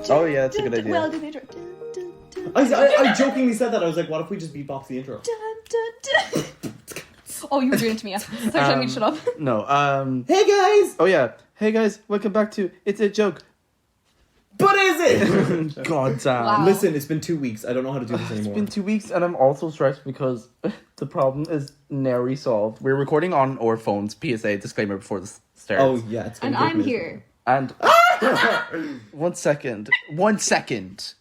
Oh yeah, that's a good idea. Well, do the intro. I jokingly said that. I was like, what if we just beatbox the intro? Oh, you were doing it to me. Sorry, telling me to shut up. No. Hey guys! Oh yeah. Hey guys, welcome back to It's a Joke. But is it? God damn. Wow. Listen, it's been 2 weeks. I don't know how to do this It's anymore. been 2 weeks and I'm also stressed because the problem is nary solved. We're recording on our phones. PSA disclaimer before this starts. Oh yeah, it's been And I'm here. And 1 second. 1 second.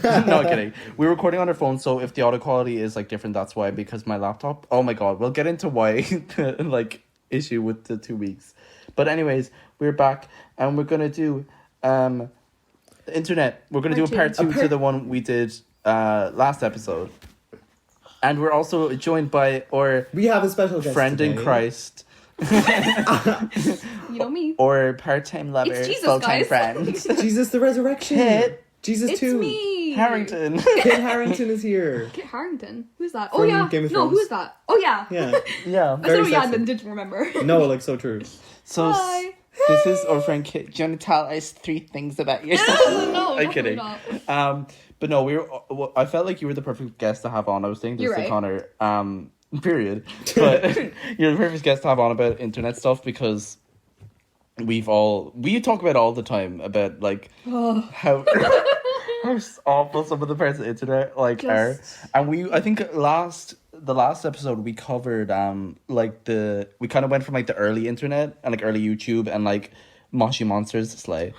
No kidding. We're recording on our phone, so if the audio quality is like different, that's why. Because my laptop. Oh my god, we'll get into why the like issue with the 2 weeks. But anyways, we're back and we're gonna do the internet. We're gonna do a part two to the one we did last episode. And we're also joined by our We have a special guest friend today. in Christ. You know me. Or part-time lover, It's Jesus, full-time guys. friend. Jesus the Resurrection. Kit. Jesus It's 2. me. Harrington. Kit Harrington is here. Kit Harrington. Who's that? From Oh yeah. Game of No, Thrones. who's that? Oh yeah. Yeah. Yeah. I said Very oh yeah, and sexy. then didn't remember. No, like so true. So Hi. this is our friend Kit. Do you want to tell us 3 things about yourself? No, I'm kidding. not. But no, I felt like you were the perfect guest to have on. I was saying this You're to right. Connor. Period. But you're the perfect guest to have on about internet stuff because we talk about it all the time about like how awful some of the parts of the internet like are. Just- And I think the last episode we covered we kind of went from like the early internet and like early YouTube and like Moshi Monsters slay.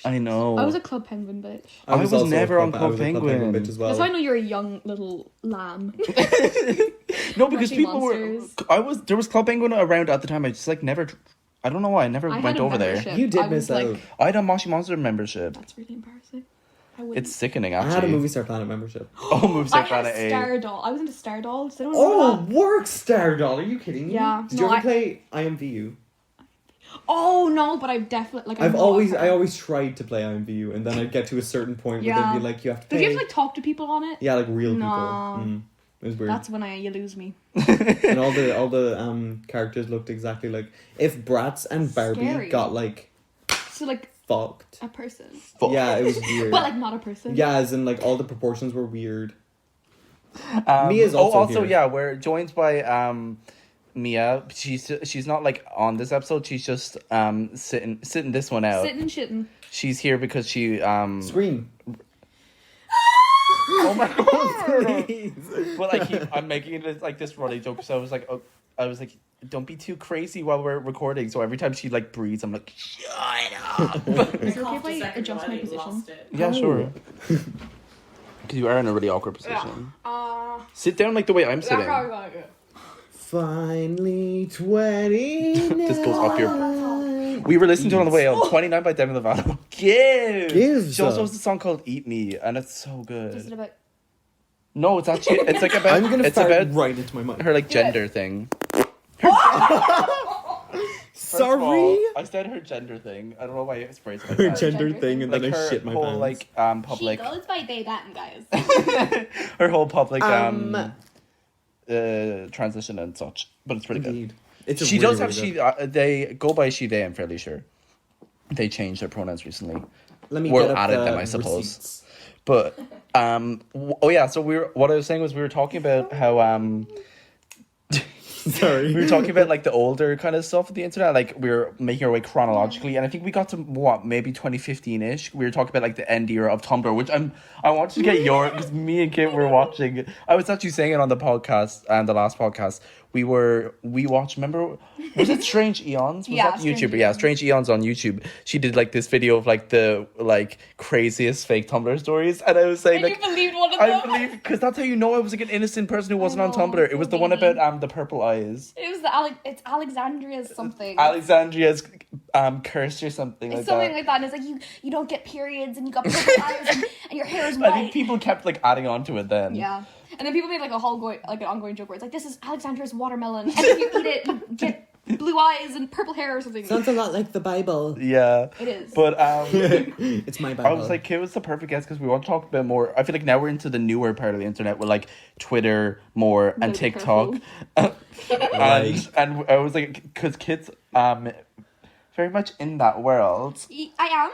I know. I was a Club Penguin bitch. I was also never a on Club I was a Penguin. bitch as well. That's how I know you're a young little lamb. No, because Moshi people Monsters. there was Club Penguin around at the time. I just like never. I don't know why I never I had went a over there. membership. You did I was, miss out. I had a Moshi Monster membership. That's really embarrassing. I wouldn't. It's sickening, I actually. had a Movie Star Planet membership. Oh, Moves I like had that A. Stardoll. I was into Stardoll. Does anyone Oh, remember that? Work Star Doll. Are you kidding me? Yeah, Did no, you ever I- play IMVU? Oh no, but I've definitely like. I always tried to play IMVU, and then I'd get to a certain point where Yeah. they'd be like, you have to pay. Did you have to like talk to people on it? Yeah, like real Nah. people. It was weird. That's when you lose me. And all the characters looked exactly like if Bratz and Barbie Scary. got like So like fucked. a person, Fuck. Yeah, it was weird. but like not a person. Yeah, as in like all the proportions were weird. Um, Mia's also also here. yeah, we're joined by Mia. She's not like on this episode. She's just sitting this one out. Sitting and shitting. She's here because she Scream. Oh my god. Please. But I'm making it like this running joke. So I was like, don't be too crazy while we're recording. So every time she like breathes, I'm like, shut up. Is it okay if I adjust my position? Yeah, sure. Because you are in a really awkward position. Sit down like the way I'm sitting. Finally 20. This goes up your. We were listening to it on the way out. 29 by Demi Lovato. Gives. She also has a song called "Eat Me," and it's so Is it good. about? No, it's actually it's like about. I'm gonna it's fart about right into my mic. her like gender thing. First of Sorry. all, I said her gender thing. I don't know why it's phrased like Her that. gender Gender thing, and Like then I her shit my whole pants. like public. She goes by they that and guys. Her whole public Um, transition and such, but it's pretty good. Indeed. It's a She really, does have really good. they go by she they. I'm fairly sure they changed their pronouns recently. Let me Well, get up added the them, I suppose. receipts. But oh yeah, so what I was saying was we were talking about how Sorry. we were talking about like the older kind of stuff of the internet, like we were making our way chronologically, and I think we got to maybe 2015-ish. We were talking about like the end era of Tumblr, which I wanted to get your because me and Kit were watching. I was actually saying it on the podcast and the last podcast. We watched. Remember, was it Strange Eons? Was Yeah, that Strange YouTube? Yeah, Eons. Strange Eons on YouTube. She did like this video of like the like craziest fake Tumblr stories, and I was saying And like. you believed one of I them. believe because that's how you know I was like an innocent person who wasn't on know, Tumblr. It was the one baby. about the purple eyes. It was it's Alexandria's something. Alexandria's curse or something It's like something that. like that, and it's like you don't get periods, and you got purple eyes, and your hair is I think white. people kept like adding on to it then. Yeah, and then people made like an ongoing joke where it's like, this is Alexandria's watermelon, and if you eat it, you get blue eyes and purple hair or something. Sounds a lot like the Bible. Yeah. It is. But It's my Bible. I was like, it was the perfect guest because we want to talk about more. I feel like now we're into the newer part of the internet with like Twitter more and Really TikTok. Right. and I was like, because kids very much in that world. I am.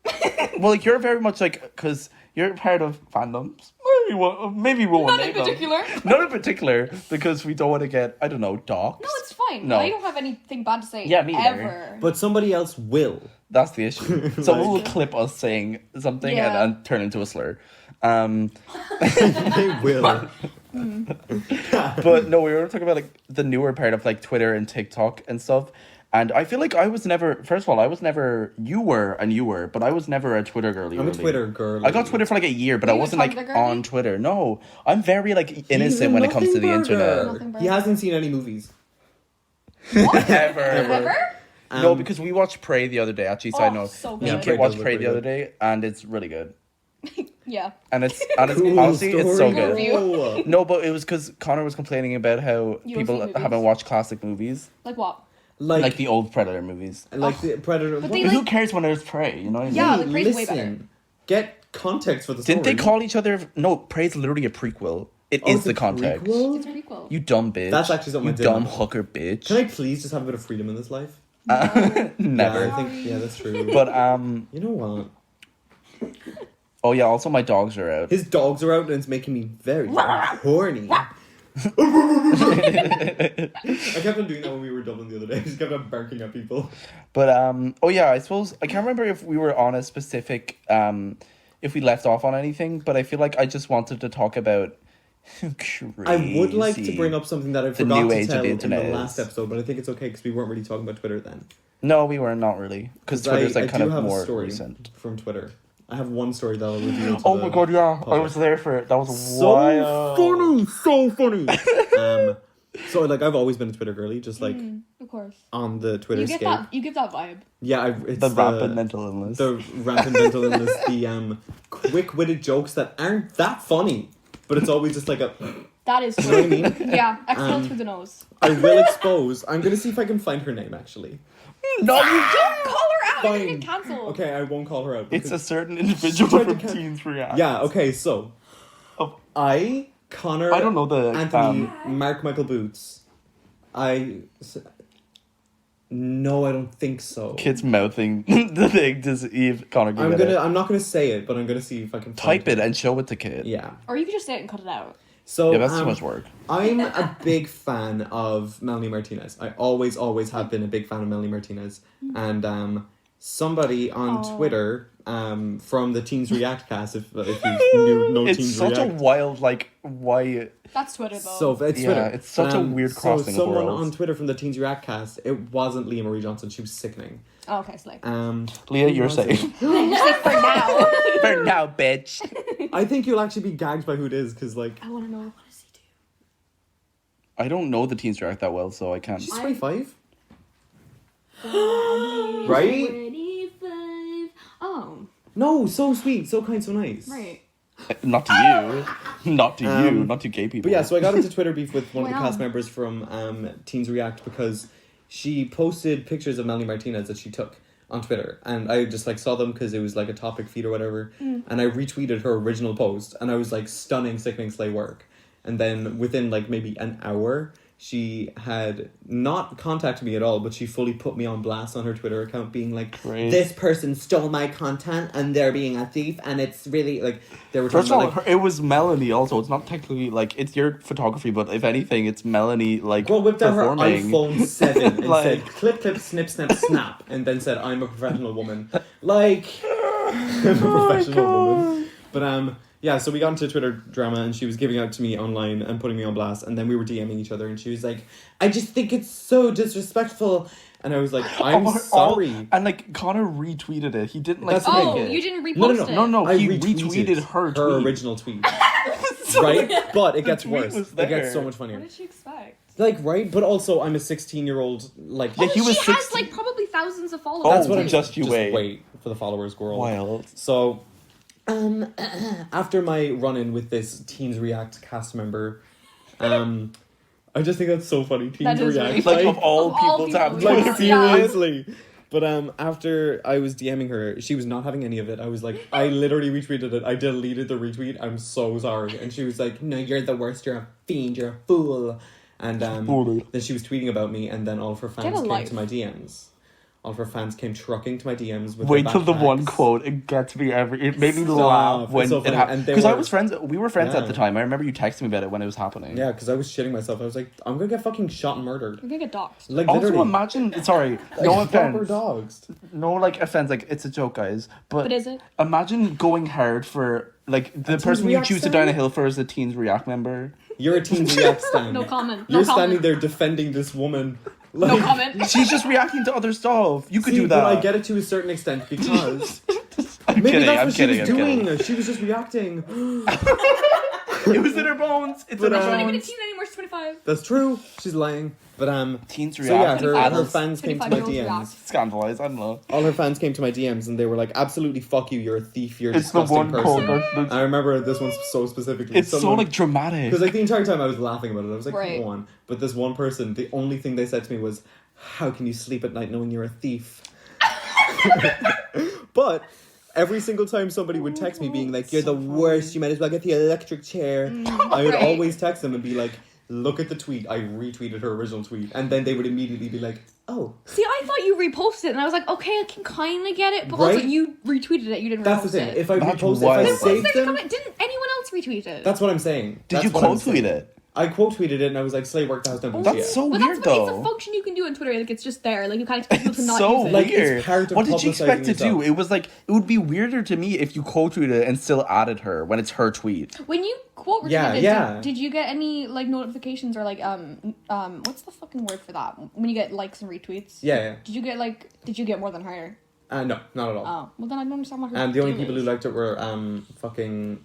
Well, like, you're very much like, because you're part of fandoms. Maybe we won't Not in name them. particular. Not in particular, because we don't want to get, I don't know, doxxed. No, it's fine. No. I don't have anything bad to say. Yeah, me either. ever. But somebody else will. That's the issue. Someone will Like- clip us saying something Yeah. and turn into a slur. They will. But no, we were talking about like the newer part of like Twitter and TikTok and stuff. And I feel like I was never, first of all, you were, but I was never a Twitter girly. I'm a really. Twitter girl. I got Twitter for like a year, but Are I you a wasn't like Tumblr girly? on Twitter. No, I'm very like He's innocent a when it comes to the nothing internet. burger. Nothing He burger. hasn't seen any movies. What? Ever. Ever? No, because we watched Prey the other day. Actually, side Oh, note, so me good. and Prey Kit watched does look Prey the pretty other day, and it's really good. Yeah. And it's Cool honestly, it's so story. good. Review. No, but it was because Connor was complaining about how You don't people see movies? haven't watched classic movies, Like what? like the old Predator movies. the Predator. But What? they Who like- cares when there's Prey? You know what I mean? Yeah, Hey, the Prey's way listen. better. Get context for the story. Didn't they call each other? No, Prey's literally a prequel. It Oh, is it's the a context. prequel? It's a prequel. You dumb bitch. That's actually something you I did dumb know. hooker bitch. Can I please just have a bit of freedom in this life? Never. Yeah, I think that's true. But you know what? oh yeah. Also, my dogs are out. His dogs are out and it's making me very horny. I kept on doing that when we were in Dublin the other day. I just kept on barking at people. But oh yeah, I suppose I can't remember if we were on a specific if we left off on anything, but I feel like I just wanted to talk about I would like to crazy. bring up something that I The forgot new to age of tell the in the internet last is- episode, but I think it's okay because we weren't really talking about Twitter then. No, we were not really, because Twitter's like I kind do of have a more story recent. from Twitter. I have one story that I'll reveal. To Oh the my god, yeah, I public. was there for it. That was So wild. funny, so funny. So like I've always been a Twitter girly, just like Of course. on the Twitter You give that vibe. Yeah, it's The rampant mental illness. the rampant mental illness, the quick-witted jokes that aren't that funny, but it's always just like a. That is You know what I true. mean? Yeah, exhale through the nose. I will expose. I'm gonna see if I can find her name actually. No, you Don't call her out. You're gonna Fine. get cancelled. Okay, I won't call her out. It's a because- certain individual tried to from ca- Teens React. Yeah. Okay. So, Oh. Connor. I don't know the Anthony, Mark Michael Boots. No, I don't think so. kids mouthing the thing to see if Connor can get it. I'm not gonna say it, but I'm gonna see if I can Type find it and show it to kid. Yeah. Or you could just say it and cut it out. So Yeah, that's too much work. I'm a big fan of Melanie Martinez. I always have been a big fan of Melanie Martinez. And somebody on Twitter from the Teens React cast, if you know It's Teens such React. a wild, like, why... That's Twitter though. So it's Yeah, Twitter. it's such a weird crossing of someone worlds. on Twitter from the Teens React cast, it wasn't Leah Marie Johnson. She was sickening. Oh, okay, slay. Leah, who you're was it? safe. Just like for now. For now, bitch. I think you'll actually be gagged by who it is, because like I want to know what does he do. I don't know the Teens React that well, so I can't... she's 25, right? 25. Oh, No, so sweet, so kind, so nice. right. Not to you. Not to you. Not to gay people. But yeah, so I got into Twitter beef with one of the Wow. cast members from Teens React because she posted pictures of Melanie Martinez that she took on Twitter, and I just like saw them because it was like a topic feed or whatever, and I retweeted her original post, and I was like, stunning, sickening, slay work. And then within like maybe an hour, she had not contacted me at all, but she fully put me on blast on her Twitter account, being like, Great. this person stole my content and they're being a thief, and it's really like they were First of talking all, about, like, it was Melanie also. It's not technically, like, it's your photography, but if anything, it's Melanie, like, girl whipped out her performing. iPhone 7 and Like- said clip clip snip snip snap, and then said I'm a professional woman. Like I'm a professional woman. But yeah, so we got into Twitter drama, and she was giving out to me online and putting me on blast, and then we were DMing each other, and she was like, I just think it's so disrespectful, and I was like, I'm sorry. And, like, Connor retweeted it. He didn't, like, That's the take thing. Oh, it. you didn't repost No, no, it. No, I he retweeted her tweet. original tweet. Right? But it gets tweet worse. was It there. gets so much funnier. What did she expect? Like, right? But also, I'm a 16-year-old, like... Yeah, he was she has 16. like probably thousands of followers. Oh, That's what I'm just you wait. for the followers, girl. Wild. So, after my run-in with this Teens React cast member, I just think that's so funny. Teens That is React, really Like, funny. of all Of all people to have people, like Twitter yeah. viewers. seriously. But after I was DMing her, she was not having any of it. I was like, I literally retweeted it. I deleted the retweet. I'm so sorry. And she was like, no, you're the worst. You're a fiend. You're a fool. And Fool. then she was tweeting about me, and then all of her fans Get a came life. to my DMs. all of her fans came trucking to my DMs with Wait their till the one backpacks. quote. It gets me It made me Stop. laugh when It's so it funny. happened. And they Because I were- was friends. We were friends at Yeah. the time. I remember you texting me about it when it was happening. Yeah, because I was shitting myself. I was like, I'm gonna get fucking shot and murdered. We're gonna get doxxed. Like Also, literally. imagine. Sorry, no Like, proper offense. dogs. No, like offense. Like it's a joke, guys. But is it? Imagine going hard for like the Teens person you React choose to stan? die on a hill for is a Teens React member. You're a Teen React stan. No comment. You're No standing comment. there defending this woman. No Like, comment. She's just reacting to other stuff. You could see, do that. But I get it to a certain extent because I'm maybe kidding. that's I'm what kidding. she was I'm doing. kidding. She was just reacting. It was in her bones. It's But, in her She's not even a bones. teen anymore. She's 25. That's true. She's lying. But Teens so yeah, React. her adults. fans came to my 25-year-olds DMs. react. Scandalized. I don't know. All her fans came to my DMs and they were like, "Absolutely, fuck you! You're a thief. You're a It's the disgusting one person." quote. That's I remember this one so specifically. it's so like dramatic. because like the entire time I was laughing about it. I was like, Right. "Come on!" But this one person, the only thing they said to me was, "How can you sleep at night knowing you're a thief?" But every single time somebody would text me being like, "You're the worst. You might as well get the electric chair," I would Right. always text them and be like, "Look at the tweet. I retweeted her original tweet," and then they would immediately be like, "Oh." See, I thought you reposted it, and I was like, okay, I can kind of get it, but also Right? you retweeted it. You didn't That's the repost thing. it. If I That's repost, wild. if I Then what's saved there to them, comment? Didn't anyone else retweet it? that's what I'm saying. Did That's you what I'm quote tweet saying. it? I quote tweeted it and I was like, "Slay work the house down." but That's yeah. so Well, weird that's what, it's though. a function you can do on Twitter. Like, it's just there. Like, you can't expect people to It's not so use it. Like, it's weird. part of What did you expect to publicizing do? yourself. It was like it would be weirder to me if you quote tweeted it and still added her when it's her tweet. When you quote retweeted Yeah, it, yeah. Did you get any, like, notifications or, like, what's the fucking word for that? When you get likes and retweets? Yeah, Did you get more than her? yeah. No, not at all. Oh. Well, then I don't understand what her And the only deal people is. who liked it were fucking.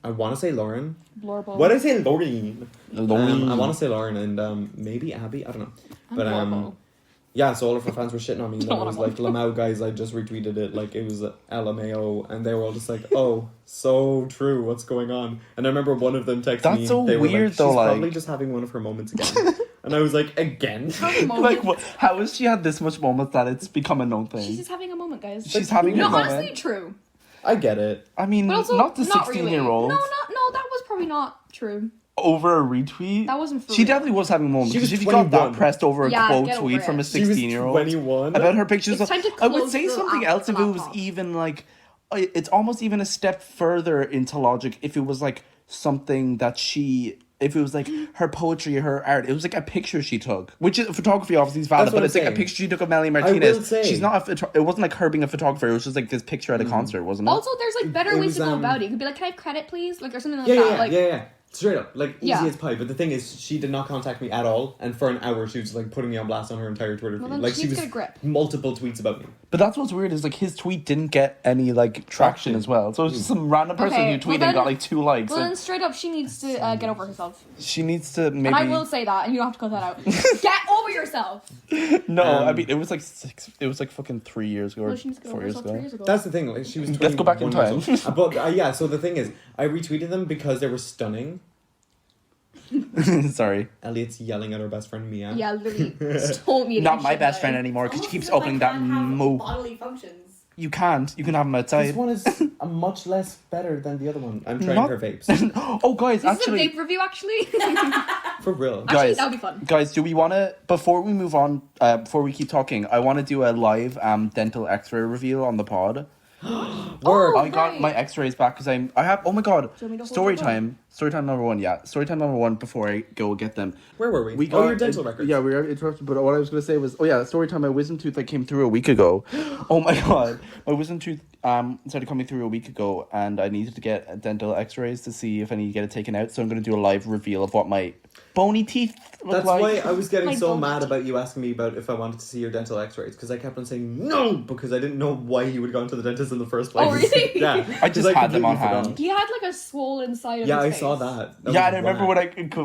I want to say Lauren. Blorbo. What did I say, Lauren? Lauren. I want to say Lauren and maybe Abby. I don't know. But Blorbo. yeah. So all of her fans were shitting on me, and then Don't I was wanna like, "Lamau guys, I just retweeted it. Like it was LMAO," and they were all just like, "Oh, so true. What's going on?" And I remember one of them texted That's me. so they were weird, like, though, She's like- probably just having one of her moments again. And I was like, "Again?" Like what? How has she had this much moments that it's become a known thing? She's just having a moment, guys. She's having no, a moment. honestly, true. I get it. I mean, But also, not the not 16-year-old really. No, that was probably not true. over a retweet. That wasn't for She real. definitely was having moments. She was Because if you got that 21. pressed over a Yeah, quote get over tweet from a it. She was 16-year-old 21. about her pictures, It's time to I would close say the something app else if on it the was laptop. even like, it's almost even a step further into logic if it was like something that she. If it was like her poetry, her art, it was like a picture she took, which is photography obviously is valid, That's what but it's I'm like a saying. picture she took of Melanie will Martinez. say- She's not it wasn't like her being a photographer. It was just like this picture at a concert, wasn't it? Also, there's like better It ways was, to go um, about it. You could be like, "Can I have credit, please?" Like, or something like Yeah, that. yeah, Like, yeah. Straight up, like easy Yeah. as pie. But the thing is, she did not contact me at all, and for an hour she was like putting me on blast on her entire Twitter feed. Well, then Like she she needs was to get a grip. multiple tweets about me. But that's what's weird is like his tweet didn't get any like traction as well. So it's just some random person Okay, who tweeted well and got then- like 2 likes. Well, and then straight up, she needs to get over herself. she needs to maybe. And I will say that, and you don't have to cut that out. Get over yourself. No, I Um, mean it was like 6. It was like fucking 3 years ago or Well, she needs to get 4 over years herself ago. 3 years ago. That's the thing. Like she was. Let's go back in 21 years time. old. But yeah, so the thing is, I retweeted them because they were stunning. Sorry, Elliot's yelling at her best friend Mia. Yeah, literally. Told me. not my best friend anymore because she keeps opening that mo. bodily functions. You can't. You can have them This outside. one is a much less better than the other one. I'm trying Not- her vapes Oh, guys, This actually, is a vape review, actually. for real. Actually, Guys, that would be fun. guys, do we want to before we move on? Before we keep talking, I want to do a live dental X-ray reveal on the pod. Word. I got right. my X-rays back because I have. Oh my god! Do you want me to hold Story it up? time. Story time number 1. Yeah, story time number 1. Before I go get them, Where were we? we Oh, got your dental records. Yeah, we were interrupted. But what I was gonna say was, oh yeah, story time. My wisdom tooth that came through a week ago. Oh my god, my wisdom tooth started coming through a week ago, and I needed to get dental X-rays to see if I need to get it taken out. So I'm gonna do a live reveal of what my bony teeth look That's like. why I was getting My so bone mad teeth. about you asking me about if I wanted to see your dental x-rays because I kept on saying no because I didn't know why you would have gone to the dentist in the first place. Oh, really? Yeah. I just 'Cause had them on completely hand. forgot. He had like a swollen side of Yeah, I his face. saw that. Yeah, and I remember when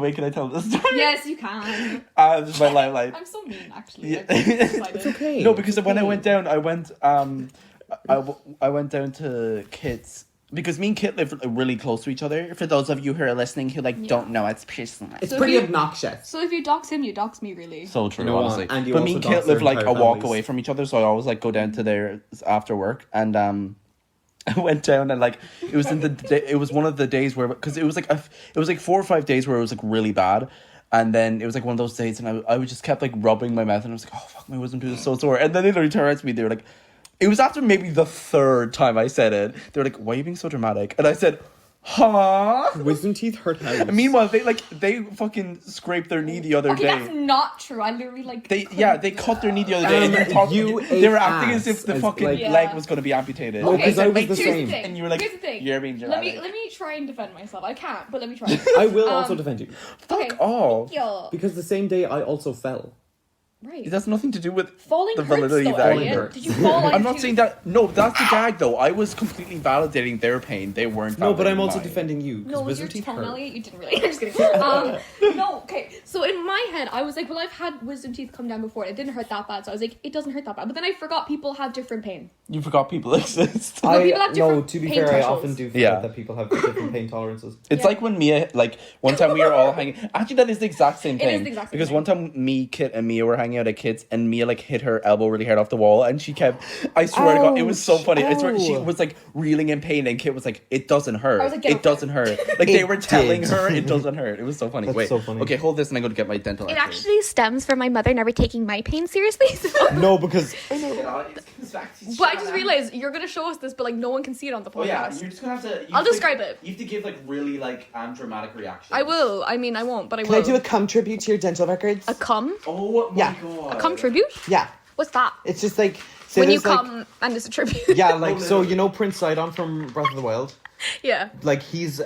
wait, can I tell this story? Yes, you can. This is my limelight. I'm so mean, actually. Yeah. Like, I'm excited. It's okay. No, because it's when I okay. went down, I went I went down to Kit's because me and Kit live really close to each other. For those of you who are listening who like Yeah. don't know, it's personal. It's So pretty if you- obnoxious. So if you dox him, you dox me, really. So true, You know what? honestly. And you But me also and Kit dox their live like a entire walk families. away from each other, so I always like go down to there after work, and I went down and like it was in the day, it was one of the days where because it was like 4 or 5 days where it was like really bad. And then it was like one of those days, and I would just kept like rubbing my mouth, and I was like, oh fuck, my wisdom tooth is so sore. And then they literally turned around to me, they were like, it was after maybe the third time I said it. They were like, why are you being so dramatic? And I said, huh? Wisdom teeth hurt how? And meanwhile, they fucking scraped their knee the other Okay, day. that's not true. I literally like. They cut their knee the other day, and they were acting as if the as, fucking like- leg was going to be amputated. No, Okay, because so I was "Mate, the here's same. thing. And you were like, here's the thing. you're being dramatic. Let me try and defend myself. I can't, but let me try. I will also defend you. Okay. off. Yeah. Because the same day I also fell. Right. It has nothing to do with Falling the hurts validity though, of that Elliot. either. Did you fall on I'm your not saying tooth? that. No, that's the gag though. I was completely validating their pain. They weren't. No, but I'm validating also mine. defending you. Because No, was wisdom your teeth tone, hurt. Elliot? You didn't really. I'm just kidding. No, okay. So in my head, I was like, well, I've had wisdom teeth come down before. It didn't hurt that bad. So I was like, it doesn't hurt that bad. But then I forgot people have different pain. You forgot people exist. No, people have no, different to be pain fair, I thresholds. often do forget Yeah. that people have different pain tolerances. It's Yeah. like when Mia, like one time we were all hanging. Actually, that is the exact same It is thing. the exact same Because thing. one time me, Kit, and Mia were hanging out at Kit's, and Mia like hit her elbow really hard off the wall, and she kept. I swear to God, it was so Ouch. funny. I swear she Ow. was like reeling in pain, and Kit was like, "It doesn't hurt. I was like, "Get it over doesn't hurt." Like they It were telling did. her it doesn't hurt. It was so funny. That's Wait, so funny. okay, hold this, and I go to get my dental. It X-ray. actually stems from my mother never taking my pain seriously. So. No, because But I just realized you're gonna show us this, but like no one can see it on the podcast. Oh yeah, you're just gonna have to. I'll describe it. You have to give like really like dramatic reactions. I will. I mean, I won't, but I Can will. I do a cum tribute to your dental records? A cum? Oh my Yeah. God. A cum tribute? Yeah, What's that? it's just like say When you there's, like, come and it's a tribute. Yeah, like so you know Prince Sidon from Breath of the Wild. Yeah. Like he's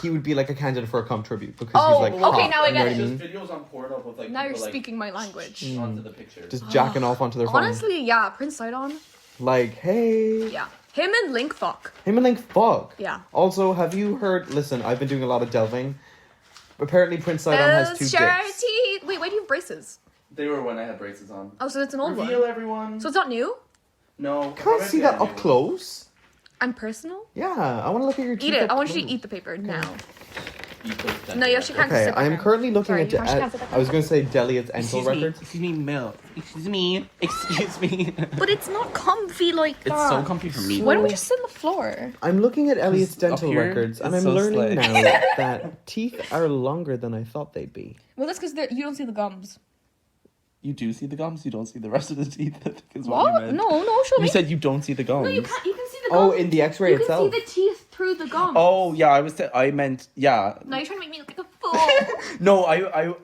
he would be like a candidate for a cum tribute because Oh, he's like okay, hot, now I you know get what it. mean? There's videos on Pornhub of like Now you're people, like, speaking my language. onto the picture. Just jacking off onto their phone. Honestly, yeah, Prince Sidon. Like, hey. Yeah. Him and Link fuck. Him and Link fuck. Yeah. Also, have you heard? Listen, I've been doing a lot of delving. Apparently, Prince Sidon has two Those dicks. shirty. Wait, why do you have braces? They were when I had braces on. Oh, so it's an old Reveal one. everyone. So it's not new No. Can't see that up close. and personal. Yeah, I want to look at your teeth. Eat it. up I want you to close. eat the paper now. No, No, you actually can't. Okay, sit I am down. currently looking Sorry, at. you actually can't sit I was going to say Delia's dental records. Excuse me, Mel. Excuse me. Excuse me. But it's not comfy like that. It's so comfy for me. Why don't we just sit on the floor? I'm looking at Elliot's up dental here, records, and it's I'm so learning slick. now that teeth are longer than I thought they'd be. Well, that's because you don't see the gums. You do see the gums. You don't see the rest of the teeth. I think is what you What? meant. No, show You me. said you don't see the gums. No, you can't. You can see the gums. Oh, in the X-ray you itself. can see the teeth through the gums. Oh yeah, I meant yeah. Now you're trying to make me look like a fool. No,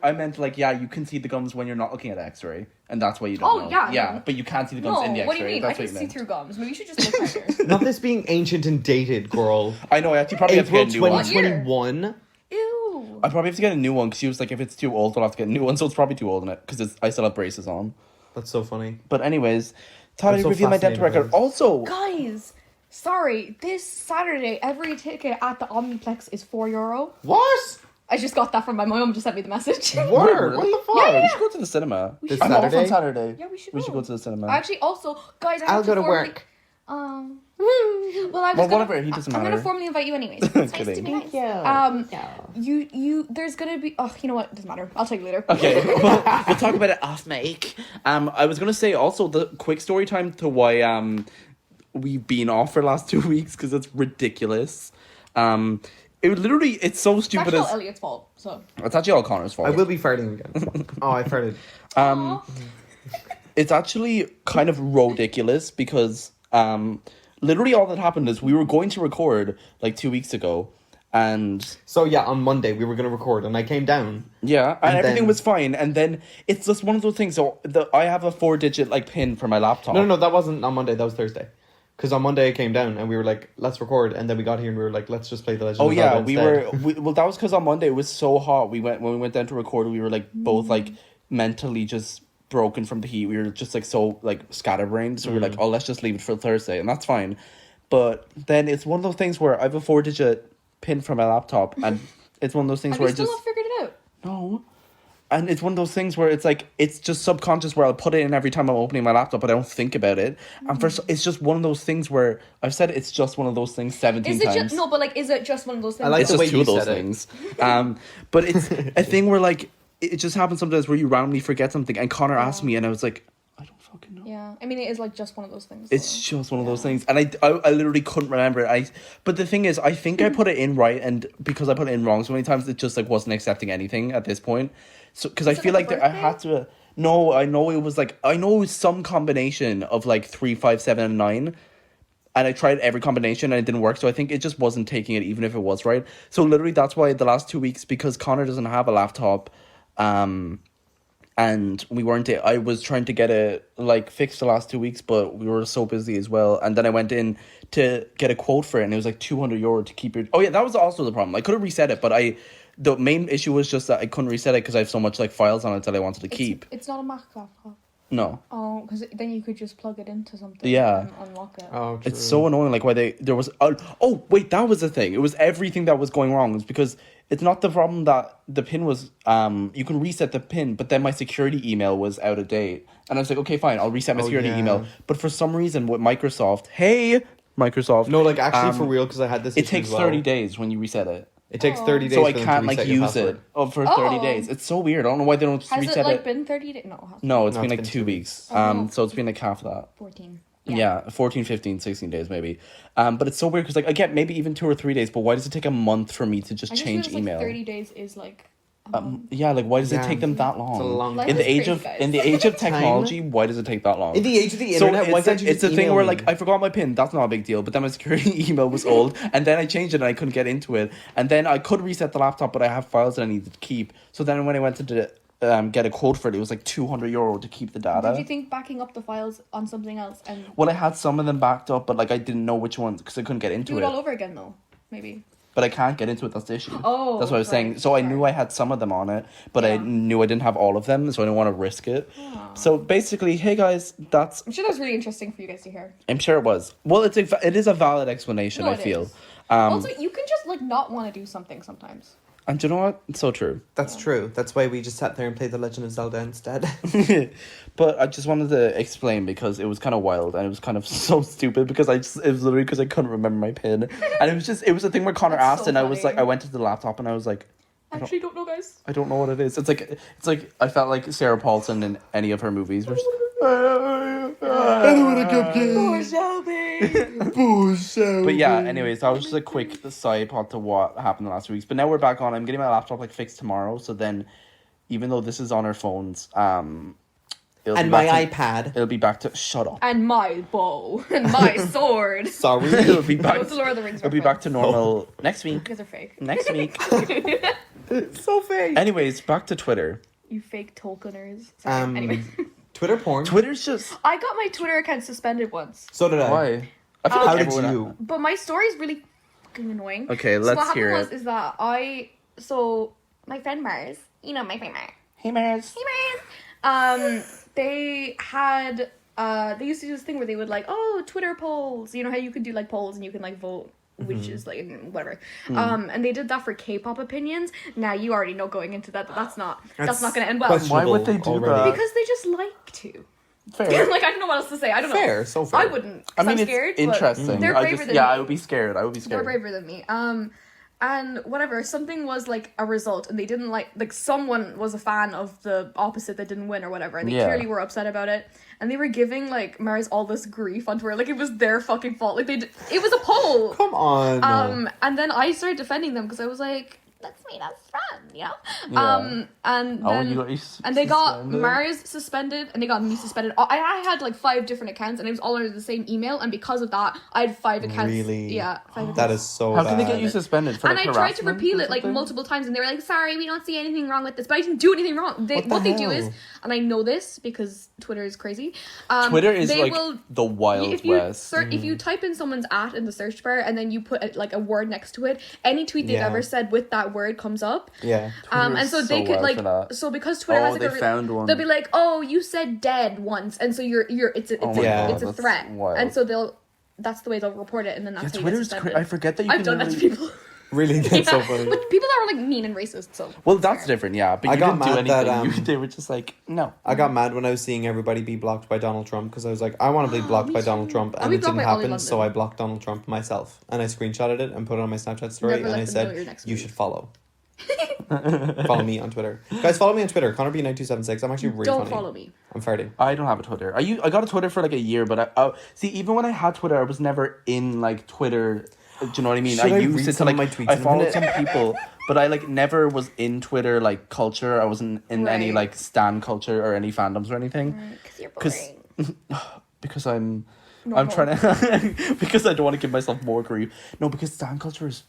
I meant like yeah. You can see the gums when you're not looking at X-ray, and that's why you don't Oh, know. yeah, yeah, no. but you can't see the gums No, in the X-ray. what do you mean? I That's can what you see meant. through gums. Maybe you should just look harder. Not this being ancient and dated, girl. I know. I actually probably have to April get a new one. 2021. Ew. I probably have to get a new one because she was like, if it's too old, I'll have to get a new one. So it's probably too old in it because I still have braces on. That's so funny. But anyways, thought I'm I'd so reveal my dental fascinated record. by Also, Guys, sorry. This Saturday, every ticket at the Omniplex is €4. What? I just got that from my mom. Just sent me the message. Word? What the fuck? we should go to the cinema. This I'm off Saturday? on Saturday. Yeah, we should We should go. go to the cinema. Actually, also, guys, I I'll have go to formally- work. Well, I was Well, gonna, whatever, he doesn't I'm matter. gonna formally invite you anyways. It's nice to Kidding. be nice. you. There's gonna be. Oh, you know what? Doesn't matter. I'll tell you later. Okay, we'll talk about it off mic. I was gonna say also the quick story time to why we've been off for the last 2 weeks because it's ridiculous. It's so It's stupid. actually all As Elliot's fault. So. it's actually all Connor's fault. I will be farting again. Oh, I farted. Um, it's actually kind of ridiculous because literally all that happened is we were going to record like 2 weeks ago, and So yeah, on Monday we were gonna record, and I came down. yeah, and everything then- was fine, and then it's just one of those things. So I have a 4-digit like pin for my laptop. No, that wasn't on Monday. That was Thursday. Because on Monday I came down and we were like, let's record, and then we got here and we were like, let's just play the Legend Oh of yeah, Zelda instead. well that was because on Monday it was so hot. When we went down to record, we were like both like mentally just broken from the heat. We were just like so like scatterbrained. So we were like, oh, let's just leave it for Thursday, and that's fine. But then it's one of those things where I have a 4-digit pin for my laptop, and it's one of those things Have where you I still just not figured it out? no. And it's one of those things where it's like it's just subconscious where I'll put it in every time I'm opening my laptop, but I don't think about it. And first, it's just one of those things where I've said it's just one of those things 17 Is it times. just no? But like, is it just one of those things? I like It's the just way two you of those said it. things. But it's a thing where like it just happens sometimes where you randomly forget something. And Connor asked me, and I was like, I don't fucking know. Yeah, I mean, it is like just one of those things. It's so. just one of those things, and I literally couldn't remember it. But the thing is, I think I put it in right, and because I put it in wrong so many times, it just like wasn't accepting anything at this point. So because I Is it feel like like a I had to. No, I know it was some combination of like 3, 5, 7, and 9. And I tried every combination and it didn't work. So I think it just wasn't taking it, even if it was right. So literally, that's why the last 2 weeks, because Connor doesn't have a laptop, and we weren't. I was trying to get it like fixed the last 2 weeks, but we were so busy as well. And then I went in to get a quote for it, and it was like €200 to keep it. Oh yeah, that was also the problem. I could have reset it, but the main issue was just that I couldn't reset it because I have so much like files on it that I wanted to keep. It's not a Mac laptop. No. Oh, because then you could just plug it into something. Yeah. And unlock it. Oh, true. It's so annoying, like why there was oh wait, that was the thing. It was everything that was going wrong. It was because it's not the problem that the pin was you can reset the pin, but then my security email was out of date. And I was like, okay, fine, I'll reset my security yeah. email. But for some reason with Microsoft, Microsoft. No, like actually for real, because I had this. It issue takes as well. 30 days when you reset it. It takes 30 days. So I for them to can't like reset your use password. it for 30 Oh. days. It's so weird. I don't know why they don't Has reset it like it. been 30 days? No, it hasn't. No, it's No, been it's like been 2 2 weeks. Oh. So it's been like half that. 14. Yeah, 14, 15, 16 days maybe. But it's so weird because like I get maybe even 2 or 3 days, but why does it take a month for me to just I just change feels email? Like 30 days is like. Yeah, like why does it Yeah. take them that long? It's a long Life in the is age crazy, of guys. in the age of technology, why does it take that long? In the age of the So internet, why can't you it's just a thing email where me? like I forgot my pin. That's not a big deal. But then my security email was old, and then I changed it and I couldn't get into it. And then I could reset the laptop, but I have files that I needed to keep. So then when I went to get a code for it, it was like €200 to keep the data. Did you think backing up the files on something else and Well, I had some of them backed up, but like I didn't know which ones because I couldn't get into do it it. all over again though? Maybe. But I can't get into it. That's the issue. Oh, that's what I was saying. right, So I right. knew I had some of them on it, but I Yeah. knew I didn't have all of them, so I didn't want to risk it. So basically, hey guys, that's. I'm sure that was really interesting for you guys to hear. I'm sure it was. Well, it is a valid explanation. No, I it feel. is. Also, you can just like not want to do something sometimes. And do you know what? It's so true. That's true. That's why we just sat there and played The Legend of Zelda instead. But I just wanted to explain because it was kind of wild and it was kind of so stupid because it was literally because I couldn't remember my pin, and it was a thing where Connor That's asked so and I was funny. like, I went to the laptop and I was like, Actually, don't know, guys. I don't know what it is. It's like I felt like Sarah Paulson in any of her movies. Where Poor Shelby. But yeah, anyways, that was just a quick side pod to what happened the last 2 weeks. But now we're back on. I'm getting my laptop like fixed tomorrow. So then, even though this is on our phones, it'll and be my back iPad. it'll be back to shut up. And my bow and my sword. Sorry. It'll be That back. was the Lord of the Rings. It'll be back to normal next You week. guys are fake. Next week. so fake. Anyways, back to Twitter. You fake Tolkieners. Sorry. Anyway, Twitter porn. Twitter's just I got my Twitter account suspended once, So did I. why. I feel How like did everyone- you? but my story is really fucking annoying. Okay, So let's what happened hear was it. is that my friend Mars, you know my friend Mars. Hey, Mars. Hey Mars. They had they used to do this thing where they would like, oh, Twitter polls. You know how you could do like polls and you can like vote which is like whatever. And they did that for K-pop opinions. Now you already know going into that that's not going to end well questionable Why would they do already. that? because they just like to. Fair. Like I don't know what else to say. I don't know. Fair, so fair. I wouldn't. 'Cause I mean, I'm it's scared. but interesting. They're braver than me. I would be scared. I would be They're scared. braver than me. And whatever, something was like a result, and they didn't like someone was a fan of the opposite that didn't win or whatever, and they Yeah. clearly were upset about it, and they were giving like Mars all this grief on Twitter, like it was their fucking fault, like it was a poll. Come on. And then I started defending them because I was like, let's meet as friends, you know? Yeah. And Oh, then you got and they got suspended? Mars suspended and they got me suspended. I had like 5 different accounts and it was all under the same email, and because of that I had 5 accounts. Really? Yeah, 5 accounts. That is so How bad. can they get you suspended for And like I tried to harassment repeal or it like something? multiple times, and they were like, "Sorry, we don't see anything wrong with this," but I didn't do anything wrong. What they do is, hell? and I know this because Twitter is crazy. Twitter is they like will, the Wild if you West. if you type in someone's @ in the search bar and then you put like a word next to it, any tweet they've Yeah. ever said with that word comes up. Yeah. Twitter And is so so they could wild like for that. so because Twitter Oh, has like they found one. they'll be like, "Oh, you said dead once," and so it's Oh my God, it's a that's threat, wild. and so that's the way they'll report it, and then that's Yeah, how you get Twitter's suspended. I forget that you I've can done that to literally- people. Really? That's so funny. But people that were like mean and racist. So Well, that's different, yeah. But I you got didn't do mad anything. that, They were just like, no. I got mad when I was seeing everybody be blocked by Donald Trump because I was like, I want to be blocked Me by too. Donald Trump, I'll and be it blocked didn't by Ollie happen, so London. I blocked Donald Trump myself, and I screenshotted it and put it on my Snapchat story, Never and let I them know said, you're next "You week." should follow." Follow me on Twitter. Guys, follow me on Twitter. Connor B9276. I'm actually really Don't funny. follow me. I'm farting. I don't have a Twitter. I got a Twitter for like a year, but I see, even when I had Twitter, I was never in like Twitter. Do you know what I mean? Should I used read it to some of like my tweets I in a followed minute? some people, but I like never was in Twitter like culture. I wasn't in any Right. like stan culture or any fandoms or anything. Because you're 'Cause- boring. Because I'm Normal. trying to because I don't want to give myself more grief. No, because stan culture is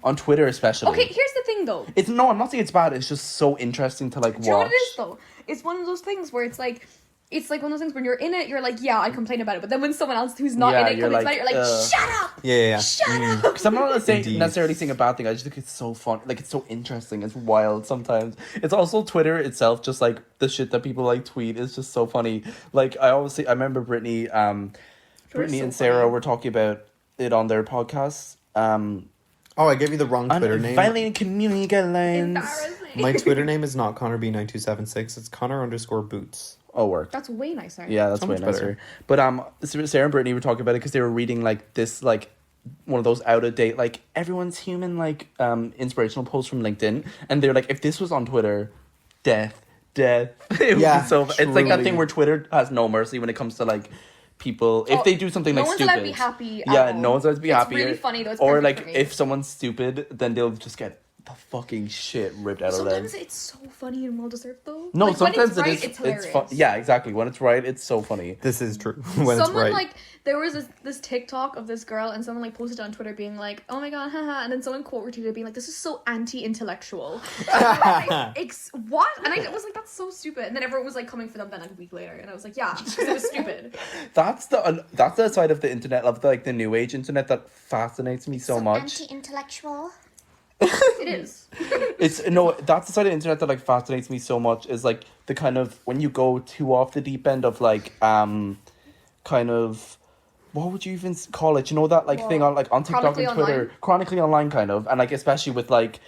on Twitter especially. Okay, here's the thing though. It's no, I'm not saying it's bad. It's just so interesting to like Do you know watch. what it is though? It's one of those things where it's like one of those things when you're in it, you're like, yeah, I complain about it. But then when someone else who's not Yeah, in it you're complains like, about it, you're like, shut up! Yeah. Shut up! Because I'm not saying, Indeed. necessarily saying a bad thing. I just think it's so fun. Like, it's so interesting. It's wild sometimes. It's also Twitter itself, just like the shit that people like tweet is just so funny. Like, I remember Brittany and so Sarah funny. were talking about it on their podcast. Oh, I gave you the wrong Twitter name. Violating community guidelines. Embarrassing. My Twitter name is not Connor B9276. It's Connor_Boots. Oh, work. That's way nicer. Yeah, that's So way much nicer. better. But Sarah and Brittany were talking about it because they were reading like this like one of those out of date like everyone's human like inspirational posts from LinkedIn, and they're like, if this was on Twitter, death. It would Yeah, be so. It's like that truly. thing where Twitter has no mercy when it comes to like people if they do something no like one's stupid. allowed to be happy at Yeah, all. no one's allowed to be It's happy. really funny, though. It's or perfect like for me. if someone's stupid, then they'll just get the fucking shit ripped out of them. Sometimes it's so funny and well deserved though. No, Like, when sometimes it's right, it is. it's hilarious. fun. Yeah, exactly. When it's right, it's so funny. This is true. When it's Someone right. like there was this TikTok of this girl and someone like posted on Twitter being like, "Oh my god, haha," and then someone quote retweeted it being like, "This is so anti-intellectual." What? And I was like, "That's so stupid." And then everyone was like coming for them then like a week later, and I was like, "Yeah, because it was stupid." That's the side of the internet, of the new age internet, that fascinates me so much. Anti-intellectual. It is. It's no, that's the side of the internet that like fascinates me so much, is like the kind of when you go too off the deep end of like kind of, what would you even call it? You know, that like Well, thing on like on TikTok chronically and Twitter, online? chronically online kind of, and like especially with like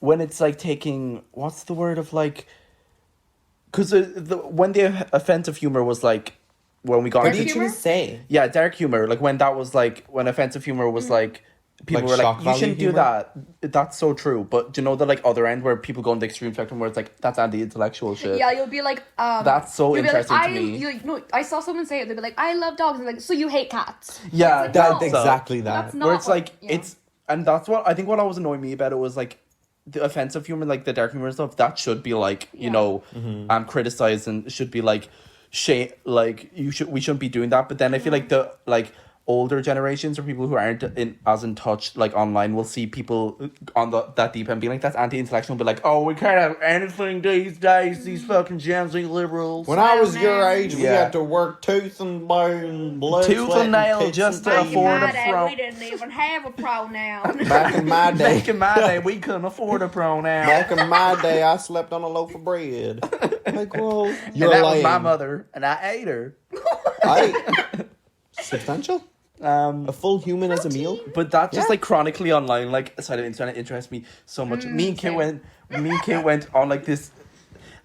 when it's like taking, what's the word of like, because when the offensive humor was like when we got What Dark are into you trying to humor? say? yeah, dark humor, like when that was like when offensive humor was like people Like were shock like, you value shouldn't do humor? that. That's so true. But do you know the like other end where people go on the extreme spectrum where it's like that's anti-intellectual shit. Yeah, you'll be like, That's so you'll be like, interesting to me. No, I saw someone say it. They'd be like, "I love dogs," and like, "So you hate cats?" Yeah, It's like, That, no. exactly That's that. not where it's what- like yeah. it's, and that's what I think what always annoyed me about it was like the offensive humor, like the dark humor and stuff, that should be like, you Yeah. know, criticized and should be like like we shouldn't be doing that. But then I feel like the like older generations or people who aren't as in touch like online will see people on that deep end being like, that's anti-intellectual, and be like, oh, we can't have anything these days, these fucking Gen Z liberals. When I was your age, we Yeah. had to work tooth and bone, blood, Tooth sweat, and nail tits just and to teeth. afford a My day, fro- we didn't even have a pronoun. Back in my day, Back in my day, we couldn't afford a pronoun. back in my day, I slept on a loaf of bread. Like, well, And you're that lying. was my mother, and I ate her. Substantial? A full human as a meal? But that just Yeah. like chronically online, like side of the internet interests me so much. Me and Kit same. went on like this.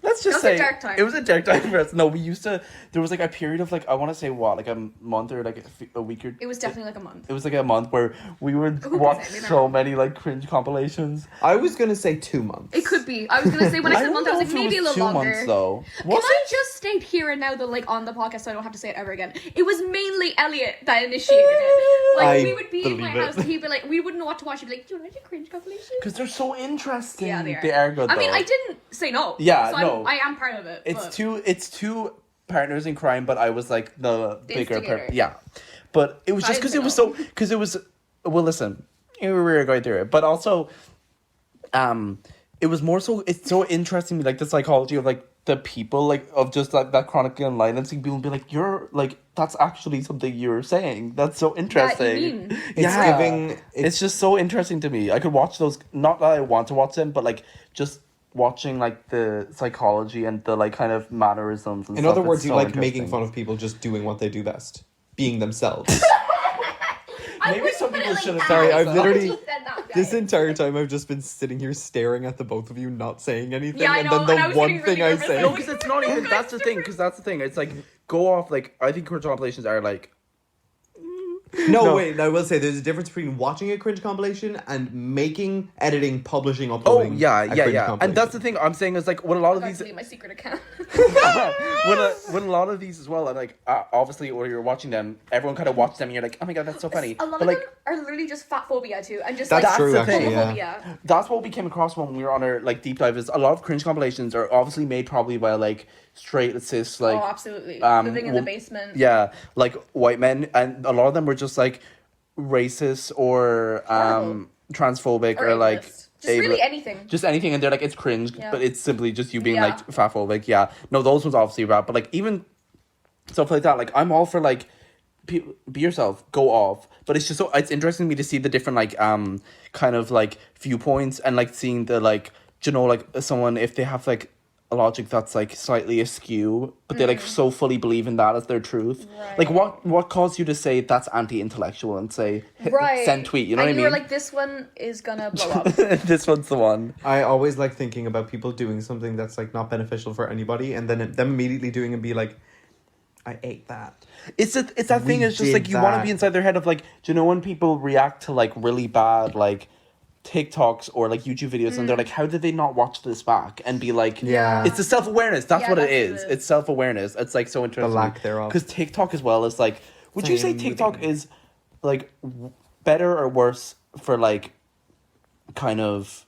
Let's just It was a say dark time. it was a dark time for us. No, we used to. There was like a period of like, I want to say what, like a month or like a week or. It was definitely like a month. It was like a month where we would can watch say? We so many like cringe compilations. I was gonna say 2 months. It could be. I was gonna say when I said don't month, I know was if like it maybe a was little 2 longer. months though. Can Was I it? just state here and now that like on the podcast so I don't have to say it ever again? It was mainly Elliot that initiated it. Like I we would be in my believe house it. and he'd be like, we wouldn't know what to watch. He'd be like, "Do you want to do cringe compilation?" Because they're so interesting. Yeah, they They are. are good. I mean, though. I didn't say no. Yeah, so no. I am part of it. It's two partners in crime, but I was like the bigger instigator. yeah. But it was I just didn't because say it was so, because it was, well, listen, we were going through it, but also it was more so, it's so interesting to me, like the psychology of like the people, like of just like that chronically online, and seeing people be like, you're like, that's actually something you're saying, that's so interesting. mean. It's giving- it's just so interesting to me. I could watch those, not that I want to watch them, but like just watching like the psychology and the like kind of mannerisms and In stuff. other It's words, you so like interesting. making fun of people just doing what they do best. Being themselves. Maybe some people shouldn't. Sorry, I've I literally- just said that, This guys. entire time I've just been sitting here staring at the both of you, not saying anything, Yeah, I and know, then and I the was one getting thing really I nervous. say. No, because it's not even. That's the thing. Because that's the thing. It's like go off. Like I think cringe compilations are like No, wait, I will say there's a difference between watching a cringe compilation and making, editing, publishing, Oh uploading. yeah, a yeah, cringe yeah. compilation. And that's the thing I'm saying is like when a lot of I these delete my secret account. when a lot of these as well, and like obviously when you're watching them, everyone kind of watches them and you're like, oh my god, that's so funny. A lot But of like them are literally just fat phobia too, and just That's like true, the thing, actually, homophobia. that's what we came across when we were on our like deep dive. Is a lot of cringe compilations are obviously made probably by like straight cis like Oh, absolutely. Living in the wo- basement. yeah, like white men, and a lot of them were just like racist or Horrible. transphobic Or or like ableist. Just really ableist. anything. Just anything, and they're like, it's cringe, Yeah. but it's simply just you being Yeah. like fatphobic. Yeah, no, those ones obviously rap, but like even stuff like that, like I'm all for like be yourself, go off. But it's just so it's interesting to me to see the different like kind of like viewpoints and like seeing the like you know like someone if they have like a logic that's like slightly askew, but they like so fully believe in that as their truth. Like what caused you to say that's anti-intellectual and say Right. send tweet? You know and what I you mean? were like, this one is gonna blow up. This one's the one. I always like thinking about people doing something that's like not beneficial for anybody, and then them immediately doing and be like, I ate that. It's that thing. We It's just like did you want to that. be inside their head of like, do you know when people react to like really bad like TikToks or like YouTube videos and they're like, how did they not watch this back and be like, Yeah. it's the self awareness. That's Yeah, what it that's is. it. It's self awareness. It's like so interesting. lack thereof. Because TikTok as well is like, would you say Same TikTok moving. is like better or worse for like kind of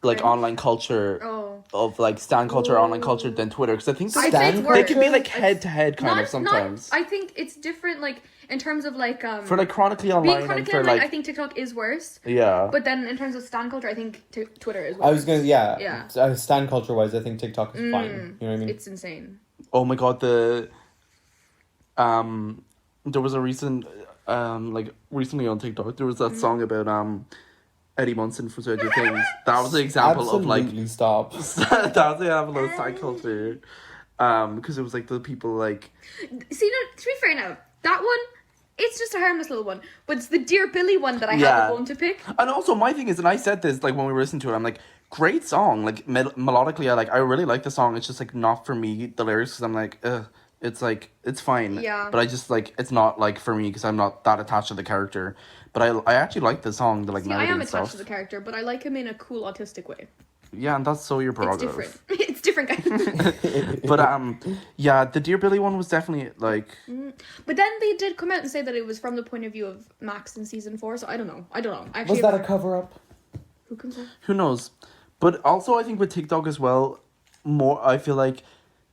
like Cringe? online culture Oh. of like stan culture, online culture than Twitter? Because I think I they think it's worse. can be like head to head kind of Not- sometimes. I think it's different, like in terms of like For like chronically being online and chronically for online, like I think TikTok is worse. yeah. But then in terms of stan culture, I think Twitter is worse. I was gonna, yeah. Yeah. Stan culture wise, I think TikTok is fine. You know what I mean? It's insane. Oh my god, there was a recent like recently on TikTok there was that song about Eddie Munson for Stranger Things. That was the example of like Absolutely stop. that was the example of side culture. Because it was like the people like See, no, to be fair now, that one, it's just a harmless little one. But it's the Dear Billy one that I Yeah. have a bone to pick. and also my thing is, and I said this like when we were listening to it, I'm like, great song, like melodically I really like the song. It's just like not for me, the lyrics, because I'm like it's like it's fine, Yeah. but I just like it's not like for me because I'm not that attached to the character. But I actually like the song, the like See, melody I am and attached stuff. to the character, but I like him in a cool autistic way. Yeah, and that's so your It's prerogative. different. It's different, guys. But yeah, the Dear Billy one was definitely like But then they did come out and say that it was from the point of view of Max in season 4, so I don't know. Actually, Was that a cover up? who can say? who knows. But also I think with TikTok as well, more I feel like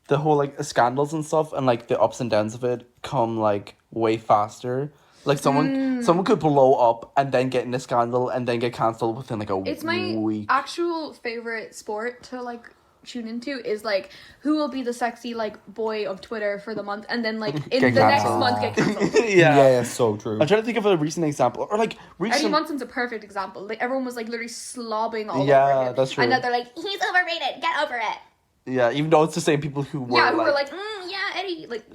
the whole like scandals and stuff and like the ups and downs of it come like way faster. Like someone could blow up and then get in a scandal and then get cancelled within like a It's my week. actual favorite sport to like tune into is like who will be the sexy like boy of Twitter for the month, and then like in Get the next cancelled. month get cancelled. yeah. So true. I'm trying to think of a recent example or like Eddie recent. Munson's a perfect example. Like everyone was like literally slobbing all Yeah, over him. that's true. And now they're like, he's overrated. Get over it. Yeah, even though it's the same people who were Yeah, who like, were like, yeah, Eddie. Like,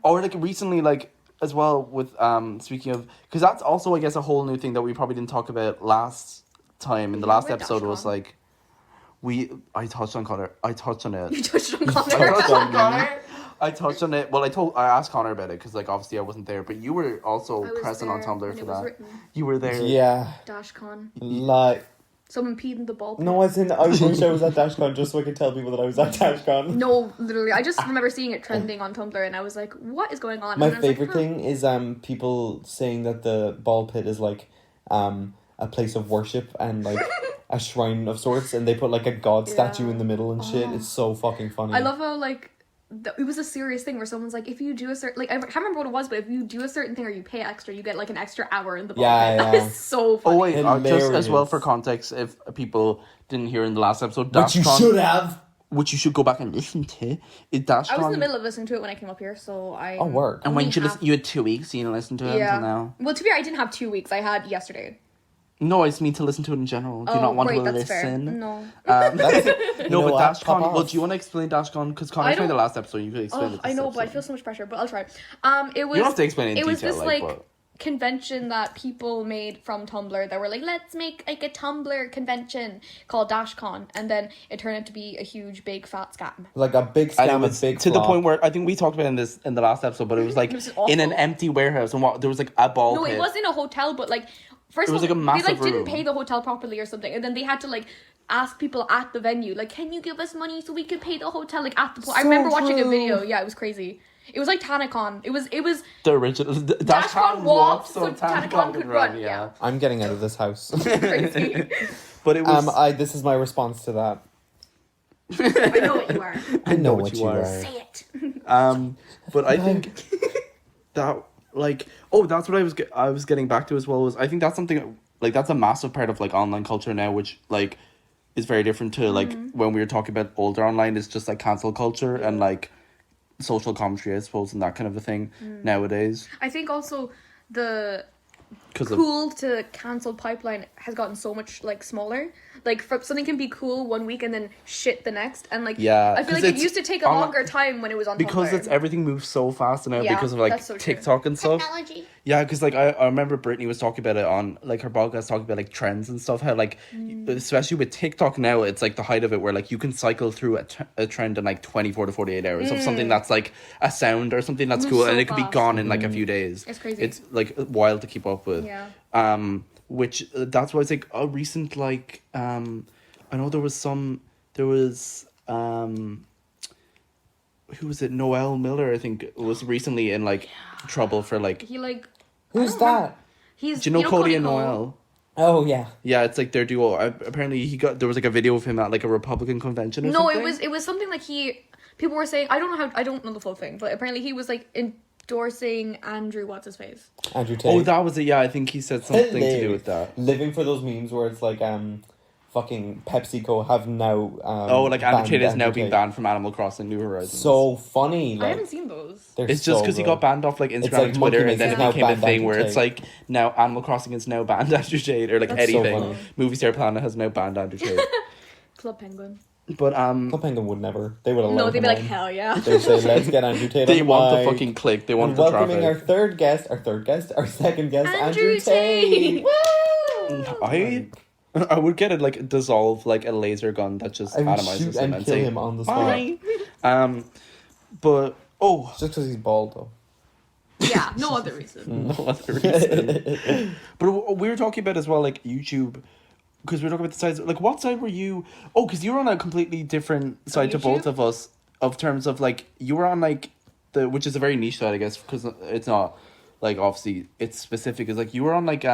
or like recently like as well with speaking of, because that's also I guess a whole new thing that we probably didn't talk about last time in the last with episode was Dashcon. like I touched on Connor. I touched on it. you touched on I Connor. touched on Connor. I touched on it. Well, I asked Connor about it because like obviously I wasn't there, but you were also I was present on there Tumblr when for it was that. written. You were there. Yeah. Dashcon. Like, Someone peed in the ball. pit. no, as in, I wish I was at DashCon just so I could tell people that I was at DashCon. No, literally. I just remember seeing it trending on Tumblr and I was like, what is going on? My And I was like, favorite huh. thing is people saying that the ball pit is like a place of worship and like a shrine of sorts, and they put like a god statue in the middle and shit. It's so fucking funny. I love how like it was a serious thing where someone's like, if you do a certain, like I can't remember what it was, but if you do a certain thing or you pay extra, you get like an extra hour in the ball Yeah, pit. That yeah. is so funny. Oh wait, just as well Hilarious. for context, if people didn't hear in the last episode, Which you Dashcon, should have. which you should go back and listen to, is Dashcon. I was in the middle of listening to it when I came up here, so I. Oh, work. And when only you have- listen, you had 2 weeks, so you didn't listen to it Yeah. until now. Well, to be fair, I didn't have 2 weeks. I had yesterday. No, I just mean to listen to it in general. Do you Oh, not want great, to that's fair. listen? No. That's, No, know but what? Dashcon. Pop Well, off. do you want to explain Dashcon? Because I Connor explained don't- the last episode. You could explain Oh, it. I this know, but I episode. feel so much pressure. But I'll try. It was. You don't have to explain it in It was detail, this like, like but- convention that people made from Tumblr that were like, let's make like a Tumblr convention called DashCon, and then it turned out to be a huge, big, fat scam. Like a big And it scam, a was big to the flop. point where I think we talked about in the last episode, but it was like It was awful. in an empty warehouse, and there was like a ball No, pit. it was in a hotel, but like first It was of all, like a massive they like didn't room. pay the hotel properly or something, and then they had to like ask people at the venue, like, can you give us money so we could pay the hotel, like at the I So remember watching a true. video. Yeah, it was crazy. It was like TanaCon. It was The original DashCon walked so TanaCon could run. Yeah. I'm getting out of this house. Crazy. But it was. This is my response to that. I know what you are. I know what you are. Say it. But I think that like that's what I was getting back to as well, was I think that's something like that's a massive part of like online culture now, which like is very different to like when we were talking about older online. It's just like cancel culture and like social commentary, I suppose, and that kind of a thing nowadays, I think also the because cool to cancel pipeline has gotten so much like smaller. Like something can be cool one week and then shit the next, and like Yeah, I feel 'cause like it it's used to take a on- longer time when it was on because Tumblr. it's everything moves so fast now Yeah, because of like that's so true. TikTok and stuff. Technology. Yeah, because like I remember Brittany was talking about it on like her podcast, talking about like trends and stuff. How like especially with TikTok now, it's like the height of it, where like you can cycle through a trend in like 24 to 48 hours of something that's like a sound or something that's Moves cool, so and it could be fast. gone in like a few days. It's crazy. It's like wild to keep up with. Yeah. Which that's why it's like a recent like I know there was who was it, Noel Miller, I think, was recently in like trouble for like, He like Who's I don't remember. that? He's do you know Cody and Cole? Noel? Oh yeah. Yeah, it's like their duo. Apparently there was like a video of him at like a Republican convention or No, something. it was something like people were saying, I don't know the full thing, but apparently he was like endorsing Andrew what's his face. Andrew Tate. Oh, that was it. Yeah, I think he said something to do Hilarious. with that. Living for those memes where it's like fucking PepsiCo have now Like Andrew banned Tate is now Andrew being Tate. banned from Animal Crossing New Horizons. So funny. I Like haven't seen those. they're it's just so because he good. got banned off like Instagram like and Twitter, Monkey and then Maze it is became now a thing banned where Andrew it's Tate. like now Animal Crossing is now banned Andrew Tate, or like That's so anything. funny. Movie Star Planet has now banned Andrew Tate. Club Penguin. But Club Penguin would never. They would allow No, they'd him be like, on. hell yeah. They'd say, let's get Andrew Tate on they want the mic. fucking click. They want And the welcoming traffic. our second guest, Andrew Tate. I would get it like dissolve like a laser gun that just I would atomizes shoot him and and kill say him on the spot. bye. But Just because he's bald though. Yeah, no other reason. no other reason. But we were talking about as well like YouTube, because we were talking about the sides. Like, what side were you? Oh, because you were on a completely different side to both YouTube? of us. Of terms of like you were on like which is a very niche side, I guess, because it's not like obviously it's specific. It's like you were on like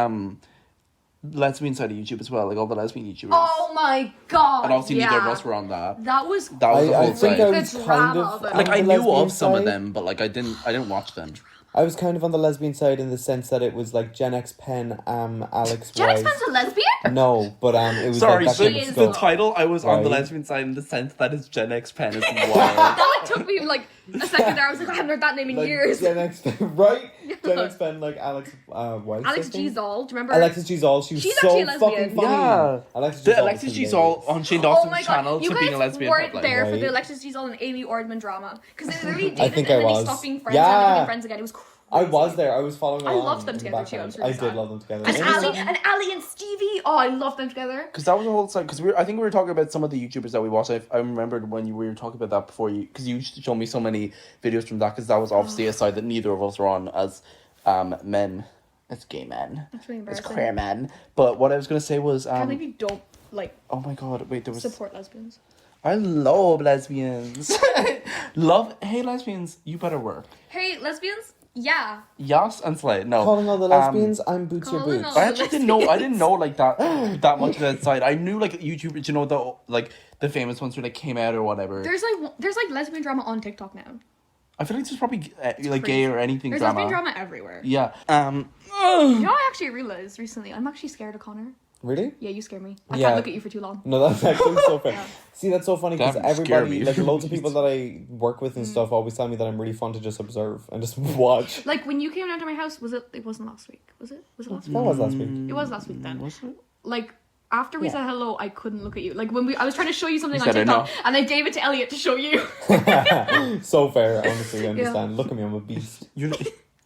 lesbian side of YouTube as well, like all the lesbian YouTubers. Oh my god. And obviously yeah. neither of us were on that. That was That was the I whole think side. I The was kind drama of of it. Like on I the knew lesbian of some of side. them, but like I didn't watch them. I was kind of on the lesbian side in the sense that it was like Gen X Pen, Alex Jen Wise. Expen's a lesbian? No, but it was Sorry, like that the, kind of is the stuff. title I was on the Right. lesbian side in the sense that it's Gen X Pen is wild. That like took me like a second there. I was like, I haven't heard that name in Like years. Gen X Pen, right? Gen X Pen, like Alex Wise. Alex I think. G. Zoll, do you remember? Alexis G. Zoll, she was She's so actually a lesbian. fucking funny. Yeah. Alexis G. The Zoll Alexis was G. Zoll hilarious. on Shane Oh Dawson's my channel god, you to being a guys lesbian. weren't hotline. there for the Right. Alexis G. Zoll and Amy Ordman drama. Because they literally I dated think and I then they was. stopped being friends Yeah. and became friends again. It was crazy. I was there. I was following I along. loved them in the together too, background. I was really I did sad. love them together. And Amy- Ali and Stevie. Oh, I love them together. Because that was the whole side. Because I think we were talking about some of the YouTubers that we watched. I remembered when we were talking about that before you, because you showed me so many videos from that. Because that was obviously a side that neither of us were on as men. It's gay men. That's really It's embarrassing. queer men. But what I was gonna say was I can't believe you don't like oh my god, wait, there was support lesbians. I love lesbians. Hey lesbians, you better work. Hey, lesbians? Yeah. Yas and Slay. No. Calling all the lesbians, I'm Boots Your calling Boots. all- I actually didn't know. I didn't know like that much of that side. I knew like YouTubers, you know, the famous ones who like came out or whatever. There's like lesbian drama on TikTok now. I feel like there's probably like gay crazy. or anything There's drama. lesbian drama everywhere. Yeah. You know, I actually realized recently, I'm actually scared of Connor. Really? Yeah, you scare me. I Yeah. can't look at you for too long. No, that's actually so fair. Yeah. See, that's so funny because That would scare everybody, me. like loads of people that I work with and stuff, always tell me that I'm really fun to just observe and just watch. Like when you came down to my house, it wasn't last week. Was it? Was it last week? What was last week? It was last week then. Was it? Like after we Yeah. said hello, I couldn't look at you. Like when I was trying to show you something You on said TikTok, enough. and I gave it to Elliot to show you. So fair, honestly, I understand. Look at me, I'm a beast.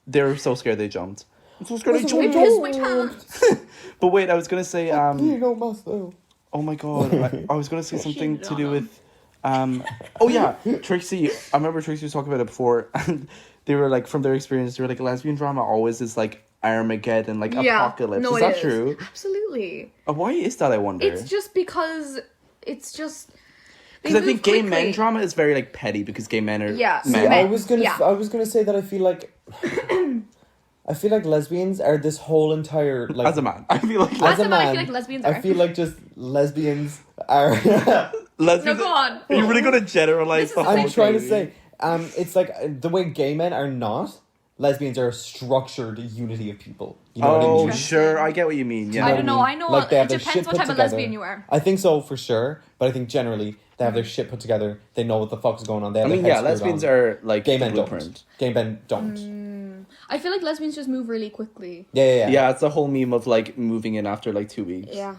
They were so scared they jumped. I'm so scared. I Listen, I choked. pissed my pants. But wait, I was gonna say You don't must though. oh my god, I was gonna say something to do with oh yeah, Trixie. I remember Trixie was talking about it before, and they were like, from their experience, they were like, lesbian drama always is like Armageddon, like apocalypse. No, Is it that true? Absolutely. Why is that? I wonder. It's just because it's just. they Because I move think gay men quickly. drama is very like petty because gay men are Yeah, men. men. I was gonna say that I feel like I feel like lesbians are this whole entire like As a man, I feel like As a man, I feel like lesbians I are. feel like just lesbians are. lesbians. No, go on. You're really gonna generalize This the is whole I'm trying to thing. say, it's like the way gay men are not. Lesbians are a structured unity of people. You know what I Oh, mean? sure, I get what you mean. Yeah. I what don't I know. mean? I know Like, they have it their depends shit what put type of together. lesbian you are. I think so for sure, but I think generally they have their shit put together. They know what the fuck is going on. They I have mean, their yeah, heads screwed lesbians on. are like Gay the men blueprint. don't. Gay men don't. I feel like lesbians just move really quickly. Yeah. Yeah, it's the whole meme of like moving in after like 2 weeks. Yeah.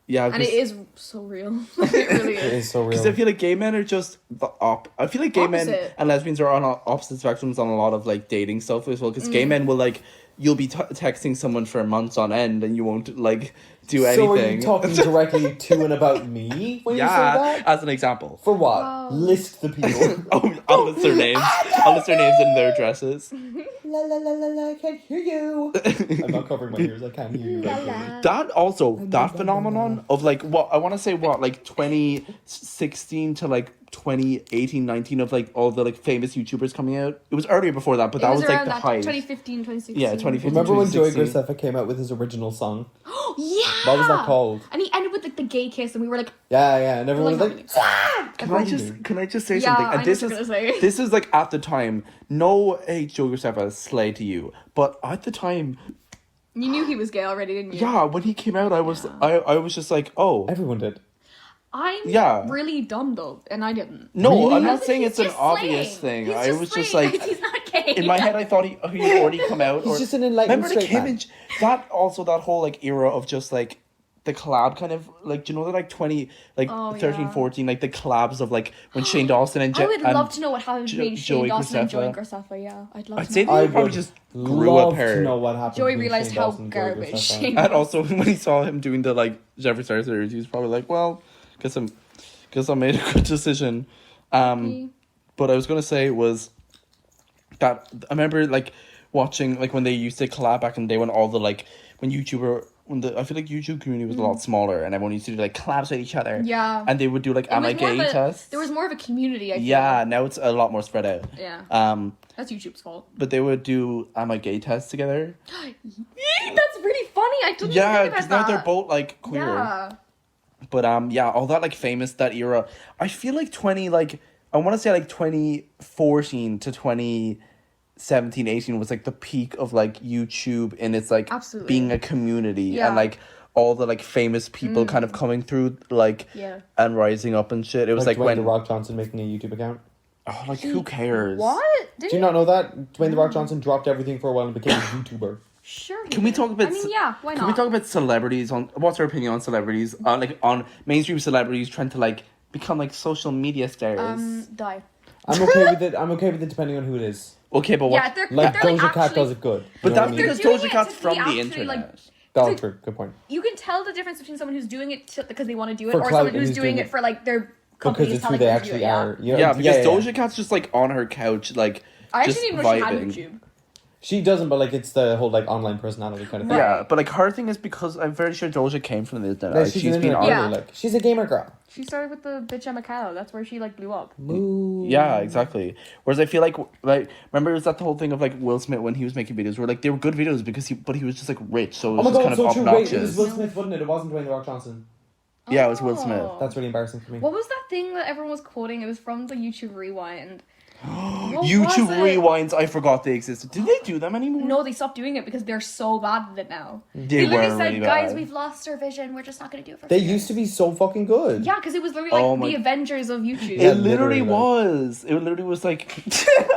Yeah, And it is so real. It really It is. is so because real. I feel like gay men are just the I feel like gay men Opposite. and lesbians are on opposite spectrums on a lot of like dating stuff as well. Because gay men will like you'll be texting someone for months on end and you won't like do anything. So are you talking directly to and about me when you say Yeah, that? as an example. For what? Wow. List the people. Oh, I'll list their names. I'll list their names and their addresses. La la la la la, I can't hear you. I'm not covering my ears, I can't hear you. regularly. That also, that phenomenon of like, what, I want to say what, like 2016 to like 2018, 19 of like all the like famous YouTubers coming out. It was earlier before that, but It that was like around the that height. 2015, 2016. Yeah, 2015. Remember when Joey 2016? Graceffa came out with his original song? Yeah. What was that called? And he ended with like the gay kiss, and we were like, Yeah, and everyone was like, like, Can I just say Yeah, something? I And know this what is you're gonna say. this is like at the time, no hate Joey Graceffa slay to you, but at the time, you knew he was gay already, didn't you? yeah, when he came out, I was just like, oh, everyone did. I'm Yeah. really dumb though, and I didn't. no, Really? I'm not He's saying it's an just obvious slaying. thing. He's I was just slaying. like, he's not gay. in my head, I thought he had already come out. He's or, just an enlightened remember the straight Kim man. and that also that whole like era of just like the collab kind of like, do you know that like 20 like Oh, 13 yeah. 14 like the collabs of like when Shane Dawson and I would and love to know what happened between Joey Shane Dawson and Joey Graceffa. Graceffa. Yeah, I'd love I'd to say know. they I probably would just grew love up hair. to know what happened. Joey between realized Shane how Dawson and Joey garbage Graceffa. Shane- And also when he saw him doing the like Jeffree Star series, he was probably like, well, guess I made a good decision. But I was gonna say was that I remember like watching like when they used to collab back in the day when all the like when I feel like YouTube community was a lot smaller and everyone used to do like collabs with each other. Yeah. And they would do like It am was I more of gay a- tests. There was more of a community. I feel. Yeah, now it's a lot more spread out. Yeah. That's YouTube's fault. But they would do am I gay tests together. That's really funny. I didn't Yeah, think because about now that. they're both like queer. Yeah. But yeah, all that like famous that era. I feel like I want to say like 2014 to 2017, 18 was like the peak of like YouTube and it's like Absolutely. being a community Yeah. and like all the like famous people kind of coming through like Yeah. and rising up and shit. It was like Dwayne when The Rock Johnson making a YouTube account. oh, like who cares? What? Did Do you not know that? Dwayne The Rock Johnson dropped everything for a while and became a YouTuber. Sure. Can we talk about? I mean, yeah. Why not? Can we talk about celebrities? On what's your opinion on celebrities? Like on mainstream celebrities trying to like become like social media stars. Die. I'm okay with it. I'm okay with it depending on who it is. Okay, but what? Yeah, they're Like they're Doja Cat actually, does it good. But You know that's what I mean? because They're doing Doja it Cat's to from be the actually, internet. like, Oh, like- true. Good point. You can tell the difference between someone who's doing it because they want to do it, For or clout someone and who's doing it for like their company Because is it's who telling they them to do actually it, yeah. are. You know? Yeah, because yeah. Doja Cat's just like on her couch, like I just actually didn't even know she vibing. had YouTube. She doesn't, but like it's the whole like online personality kind of thing. Yeah, but like her thing is because I'm very sure Doja came from the internet. No, Like, she's she's an been internet on. Yeah. girly, like she's a gamer girl. She started with the bitch Emma Kyle. That's where she like blew up. Moo. Yeah, exactly. Whereas I feel like remember it was that the whole thing of like Will Smith when he was making videos where like they were good videos because he was just like rich, so it Oh was my just god, kind so of true. Wait, it obnoxious. was Will Smith, wasn't it? It wasn't Dwayne The Rock Johnson. Yeah, it was Will Smith. Oh. That's really embarrassing for me. What was that thing that everyone was quoting? It was from the YouTube Rewind. What YouTube was it? rewinds, I forgot they existed. Do they do them anymore? No, they stopped doing it because they're so bad at it now. They literally were said, really "Guys, bad. we've lost our vision. We're just not gonna do it for." They free." used to be so fucking good. Yeah, because it was literally like Oh my- the Avengers of YouTube. Yeah, It literally literally, like- was. It literally was like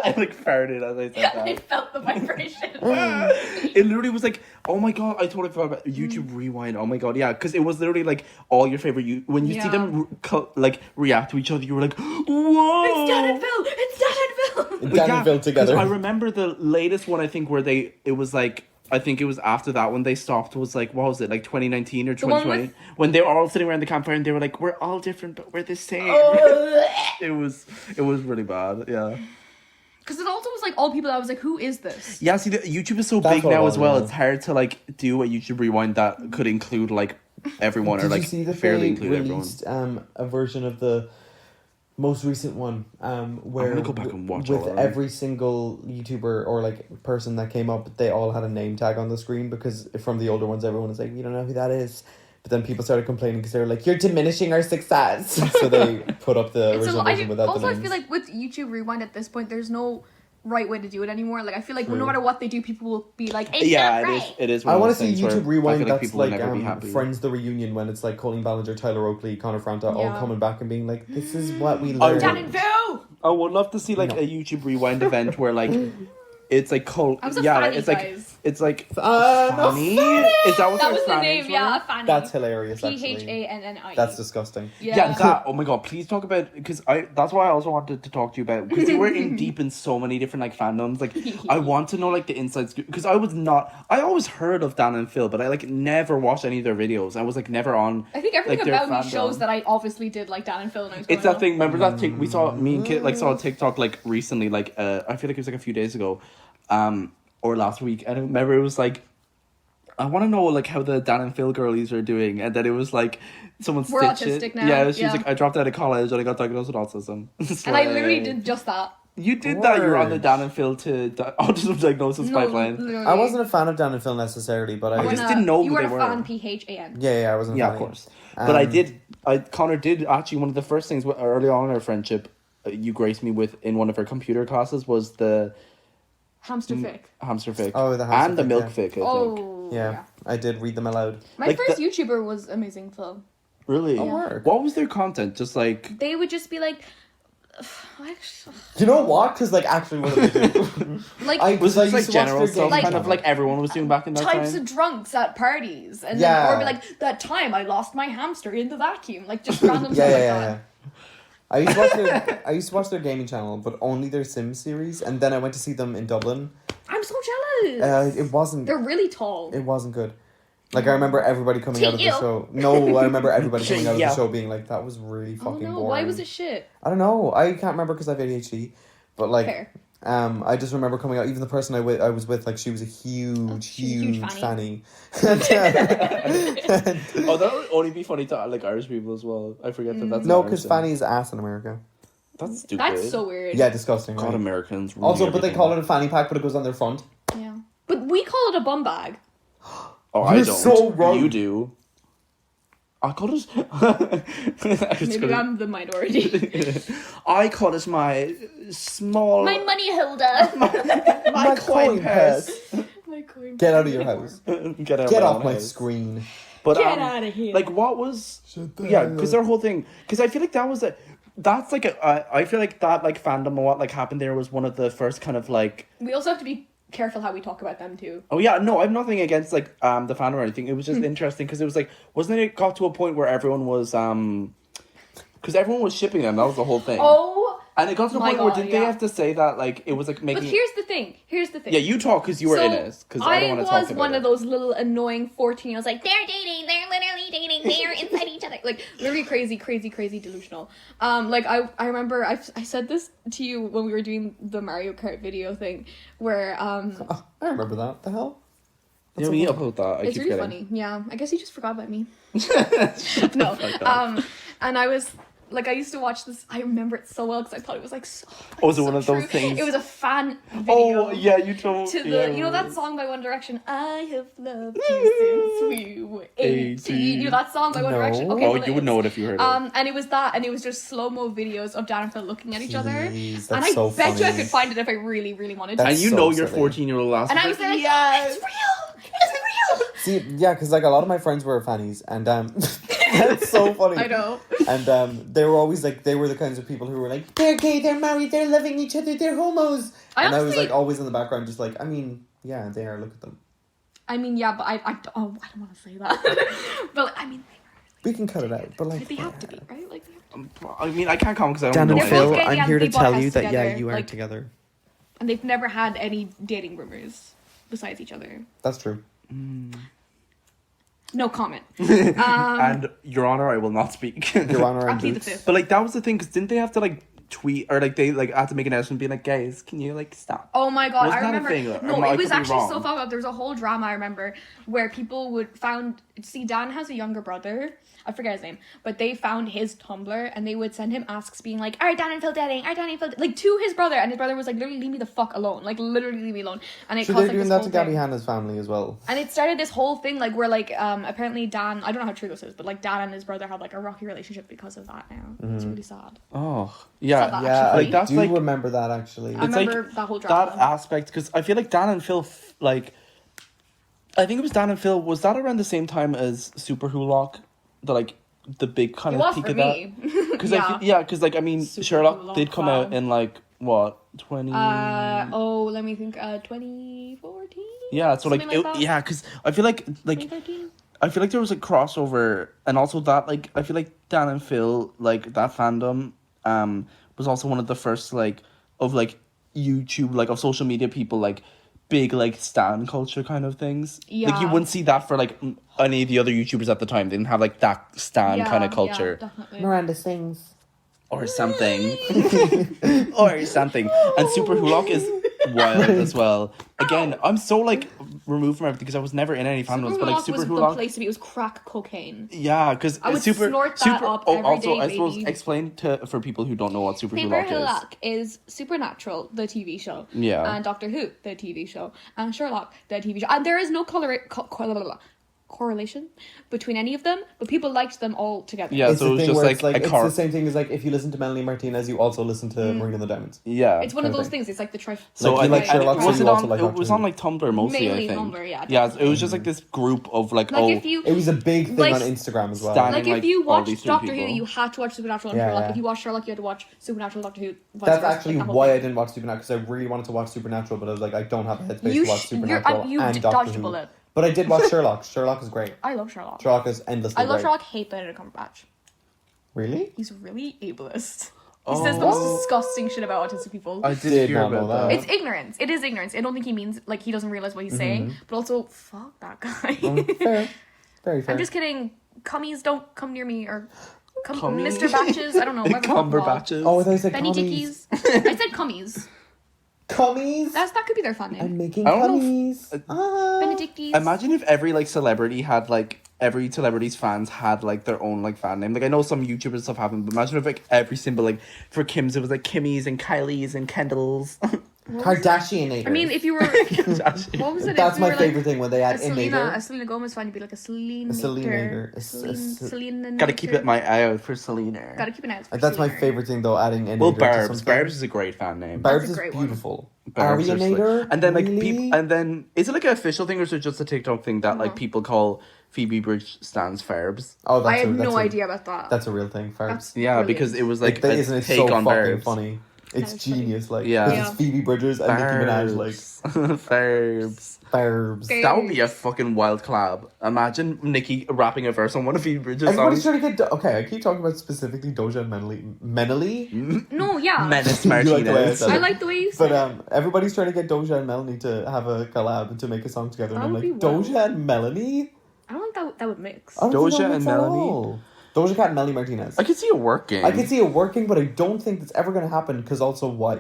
I like farted as I said I that. felt the vibration. It literally was like, oh my god, I totally forgot about YouTube Rewind. Oh my god, yeah, because it was literally like all your favorite. When you see Yeah. them like react to each other, you were like, whoa! It's Dan and Phil. It's Dan and Phil. Dan and Phil 'cause together. I remember the latest one. I think where it was like I think it was after that when they stopped. Was like, what was it, like 2019 or The one 2020? with- When they were all sitting around the campfire and they were like, we're all different, but we're the same. It was really bad. Yeah. Because it also was like all people that I was like, who is this? Yeah, see, YouTube is so That's big what it now was, as well. yeah. It's hard to like do a YouTube Rewind that could include like everyone or Did like you see that fairly they include everyone. released a version of the most recent one where gonna go back and watch with all of them. every single YouTuber or like person that came up, they all had a name tag on the screen, because from the older ones everyone was like, you don't know who that is. But then people started complaining because they were like, you're diminishing our success. So they put up the original So version without the also I names. feel like with YouTube Rewind at this point, there's no right way to do it anymore. Like I feel like True. no matter what they do, people will be like, it's Yeah, not it right. is. It is. I One want of to those see things where YouTube I Rewind feel like that's people will like never be happy. Friends the Reunion, when it's like Colleen Ballinger, Tyler Oakley, Connor Franta all Yeah. coming back and being like, this is what we I learned. Dan and Phil! I would love to see like No. a YouTube Rewind event where like it's like I was a fanny, guys. it's like No, Fanny? Is that what That their was the fan name, names yeah, were? Fanny. That's hilarious, actually. Phanni. That's disgusting. Yeah, that. Oh my god! Please talk about, because that's why I also wanted to talk to you about, because you were in deep in so many different like fandoms. Like I want to know like the insights, because I always heard of Dan and Phil, but I like never watched any of their videos. I was like never on. I think everything like, their about me fandom. shows that I obviously did like Dan and Phil. And I was It's growing that up. thing. Remember that tick we saw? Me and Kit like saw a TikTok like recently, like I feel like it was like a few days ago, or last week, and I remember it was like, I want to know like how the Dan and Phil girlies are doing, and then it was like someone We're stitched it. autistic now, Yeah, she yeah. was like, I dropped out of college and I got diagnosed with autism. And I literally Slay. did just that. You did that. You were on the Word. Dan and Phil to autism diagnosis pipeline. literally. I wasn't a fan of Dan and Phil necessarily, but I I When, just didn't know you who were they a were. fan, PHAN. yeah, I wasn't. a Yeah, fan of course. But Connor did actually, one of the first things early on in our friendship, you graced me with in one of our computer classes was the Hamster fic. hamster fic. Oh, the hamster and the fic, milk yeah. fic, I think. Oh. Yeah, I did read them aloud. My Like first YouTuber was Amazing Phil. Really? Oh, word. What was their content? Just like, They would just be like, You know what? Because like actually, what did they do? like was I this used like to watch general their stuff, game kind of channel. like everyone was doing back in that types time? of drunks at parties, and Yeah. then or be like, that time I lost my hamster in the vacuum, like just random Yeah, stuff yeah, like yeah, that. yeah. I used to watch their gaming channel, but only their Sims series, and then I went to see them in Dublin. I'm so jealous. It wasn't. They're really tall. It wasn't good. Like I remember everybody coming out of the J.U. show. No, I remember everybody coming out of the J.U. show being like, "That was really Oh fucking no! boring." Why was it shit? I don't know. I can't remember because I have ADHD. But like, Fair. I just remember coming out. Even the person I was with, like, she was a huge, she's a huge fanny. Oh, that would only be funny to like Irish people as well. I forget that that's No, an because Irish fanny is ass in America. thing. That's stupid. That's so weird. Yeah, disgusting. God, Right? Americans. ruin Also, but they everything. call it a fanny pack, but it goes on their front. Yeah. But we call it a bum bag. Oh, I You're don't. so wrong. You do. I call it. Maybe I'm the minority. I call it my small. My money holder. my coin purse. My coin. Get out of your house. Get out Get my off own my house. screen. But Get outta here. Like, what was? Yeah, because their whole thing. Because I feel like that was a. That's like a. I feel like that like fandom and what like happened there was one of the first kind of like. We also have to be careful how we talk about them too. Oh yeah, no, I have nothing against like the fandom or anything. It was just interesting because it was like, wasn't it got to a point where everyone was because everyone was shipping them. That was the whole thing. Oh. And it got to the my point where God, did they yeah. have to say that like it was like But making. here's the thing. Yeah, you talk because you were in it. Because I don't want to talk was about one it. of those little annoying 14-year-olds like, they're dating, they're literally dating, they're inside each other. Like, literally crazy delusional. Like, I remember I said this to you when we were doing the Mario Kart video thing, where, Oh, I remember that. The hell? Yeah, we need to upload that. I it's keep really forgetting. funny. Yeah, I guess you just forgot about me. No. And I was... Like, I used to watch this, I remember it so well because I thought it was like so. Like, Oh, is it so one of those true. things? It was a fan video. Oh yeah, you told. To the, yeah, you know that song by One Direction, I have loved you since we were 18. You know that song by One No. Direction? Okay, Oh, well, you would know it if you heard it. And it was that, and it was just slow-mo videos of Dan and Phil looking at each other. Jeez, And that's I so bet you I funny. could find it if I really wanted to. That's And you so know your silly. 14-year-old last. And I was like, yes. it's real! It's real! See, yeah, because like a lot of my friends were fannies, and that's so funny. I know. And they were always like, they were the kinds of people who were like, they're gay, they're married, they're loving each other, they're homos. I And I was honestly- like always in the background, just like, I mean, yeah, they are. Look at them. I mean, yeah, but I don't want to say that. But, like, I mean, We can cut it out, but like, they have to be, right? Like, they have to be. I mean, I can't comment because I Dan don't and know. They're both Phil, gay I'm here and to they bought tell us you that together, yeah, you are like- together. And they've never had any dating rumors. besides each other. That's true. No comment. And Your Honor, I will not speak. Your Honor, I and plead the Boots. fifth. But like that was the thing, because didn't they have to like tweet, or like they like had to make an announcement being like, guys, can you like stop? Oh my god, Wasn't I that a remember. thing, or No, I it was could be actually so wrong. fucked up. There was a whole drama I remember where people would see Dan has a younger brother. I forget his name, but they found his Tumblr and they would send him asks being like, "Are Dan and Phil dating? Are Dan and Phil like to his brother?" And his brother was like, "Literally leave me the fuck alone. Like literally leave me alone." And it So caused they're like doing this that whole to Gabby thing. Hanna's family as well. And it started this whole thing like where like apparently Dan, I don't know how true this is, but like Dan and his brother have like a rocky relationship because of that now. It's really sad. Oh, Sad yeah. that Yeah, actually. Like, that's I do like- remember that actually. I It's like remember that whole drama. that aspect, because I feel like Dan and Phil like, I think it was Dan and Phil. Was that around the same time as Super Hulock? The big kind It of was peak for of that. me. Because yeah. because like I mean, Super Sherlock Hulock, did come wow. out in like what 20. Let me think. 2014. Yeah, so like, something like that. yeah, because I feel like 2013. I feel like there was a crossover, and also that like I feel like Dan and Phil like that fandom was also one of the first like of like YouTube like of social media people like big like stan culture kind of things. Like you Yeah. wouldn't see that for like any of the other YouTubers at the time. They didn't have like that stan kind of culture Yeah, definitely. Miranda sings. or something or something. And Super Hulock is wild as well. Again, I'm so like removed from everything because I was never in any fandoms, Super but like Hulock Super was the Hulock. place to be. It was crack cocaine. Yeah, because I would snort that up every also, day, I suppose baby. explain for people who don't know what Super Super Hulock is. Hulock is Supernatural, the TV show. Yeah. And Doctor Who, the TV show. And Sherlock, the TV show. And there is no correlation between any of them, but people liked them all together. Yeah, It's so the it was thing just where like it's like a it's car. the same thing as like if you listen to Melanie Martinez, you also listen to Marina the Diamonds. Yeah. It's one of Kind of those thing. things. It's like the So Like, you I like think Sherlock, so was you it also on? like It Doctor was Who. on like Tumblr mostly. Mainly I think. Tumblr, yeah, Yeah, it was just like this group of like if you It was a big thing Like, on Instagram as well. Stan- like like, if you all these watched three Doctor Who, people. you had to watch Supernatural and Yeah, Sherlock. yeah. If you watched Sherlock, you had to watch Supernatural, Doctor Who. vice That's versa, actually like the whole why I thing. didn't watch Supernatural, because I really wanted to watch Supernatural, but I was like, I don't have the headspace You to watch sh- you're- Supernatural you and d- Doctor dodged a Who. bullet. But I did watch Sherlock. Sherlock is great. I love Sherlock. Sherlock is endlessly I love great. Sherlock. Hate Benedict Cumberbatch. Really? He's really ableist. He says the most disgusting shit about autistic people. I Did hear not know about that. It's ignorance. It is ignorance. I don't think he means like he doesn't realize what he's saying. But also, fuck that guy. Fair. Very fair. I'm just kidding. Cummies don't come near me or Cummy? Mr. Batches. I don't know. whatever the fuck they're called. Cumberbatches. Oh, they said Benny cummies. Dickies. I said cummies. Cummies? That could be their fun I'm name. making I don't know cummies. Ah. Benedicties. Imagine if every like celebrity had like every celebrity's fans had like their own like fan name. Like I know some YouTubers stuff happen, but imagine if like every symbol like for Kim's it was like Kimmy's and Kylie's and Kendall's. Kardashian. I mean, if you were, what was it? That's if you my were, favorite like, thing when they a add in Selena Gomez fan, you'd be like a Selena. Selena-ator. Selena. Gotta keep it my eye out for Selena. Gotta keep an eye out. For That's my Selena. favorite thing though, adding in Well, Barb's. Barb's is a great fan name. Barb's That's a is great one. beautiful. Barb's are slick. Arianator? And then like Really? people, and then is it like an official thing or is it just a TikTok thing that like people call Phoebe Bridge stands Farbs? Oh, that's I have that's no idea about that. That's a real thing. Farbs. That's Yeah, brilliant. because it was like that a isn't it take so on fucking Barbs. funny. It's That is funny. genius, like Yeah. because it's Phoebe Bridgers and Nicki Minaj, like Farbs. Barbs. Fair. That would be a fucking wild collab. Imagine Nicki rapping a verse on one of Phoebe Bridges' Everybody's songs. trying to get okay. I keep talking about specifically Doja and Menelly. No, yeah. Menace You like the way I Martinez. said I it. like the way you said. But everybody's trying to get Doja and Melanie to have a collab and to make a song together. And That I'm would like, be wild. Doja and Melanie? I don't think that would mix. I don't think Doja that and works at Melanie? all. Doja Cat and Melanie Martinez. I could see it working. I can see it working, but I don't think that's ever going to happen because also why?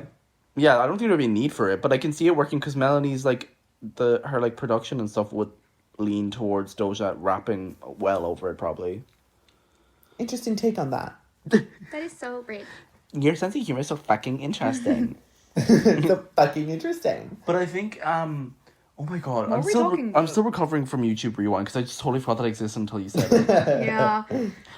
Yeah, I don't think there'd be a need for it, but I can see it working because Melanie's like her like production and stuff would lean towards Doja rapping well over it probably. Interesting take on that. That is so great. Your sense of humor is so fucking interesting. So fucking interesting. But I think oh my god, What I'm were we still talking I'm about? still recovering from YouTube Rewind because I just totally forgot that existed until you said it. Yeah.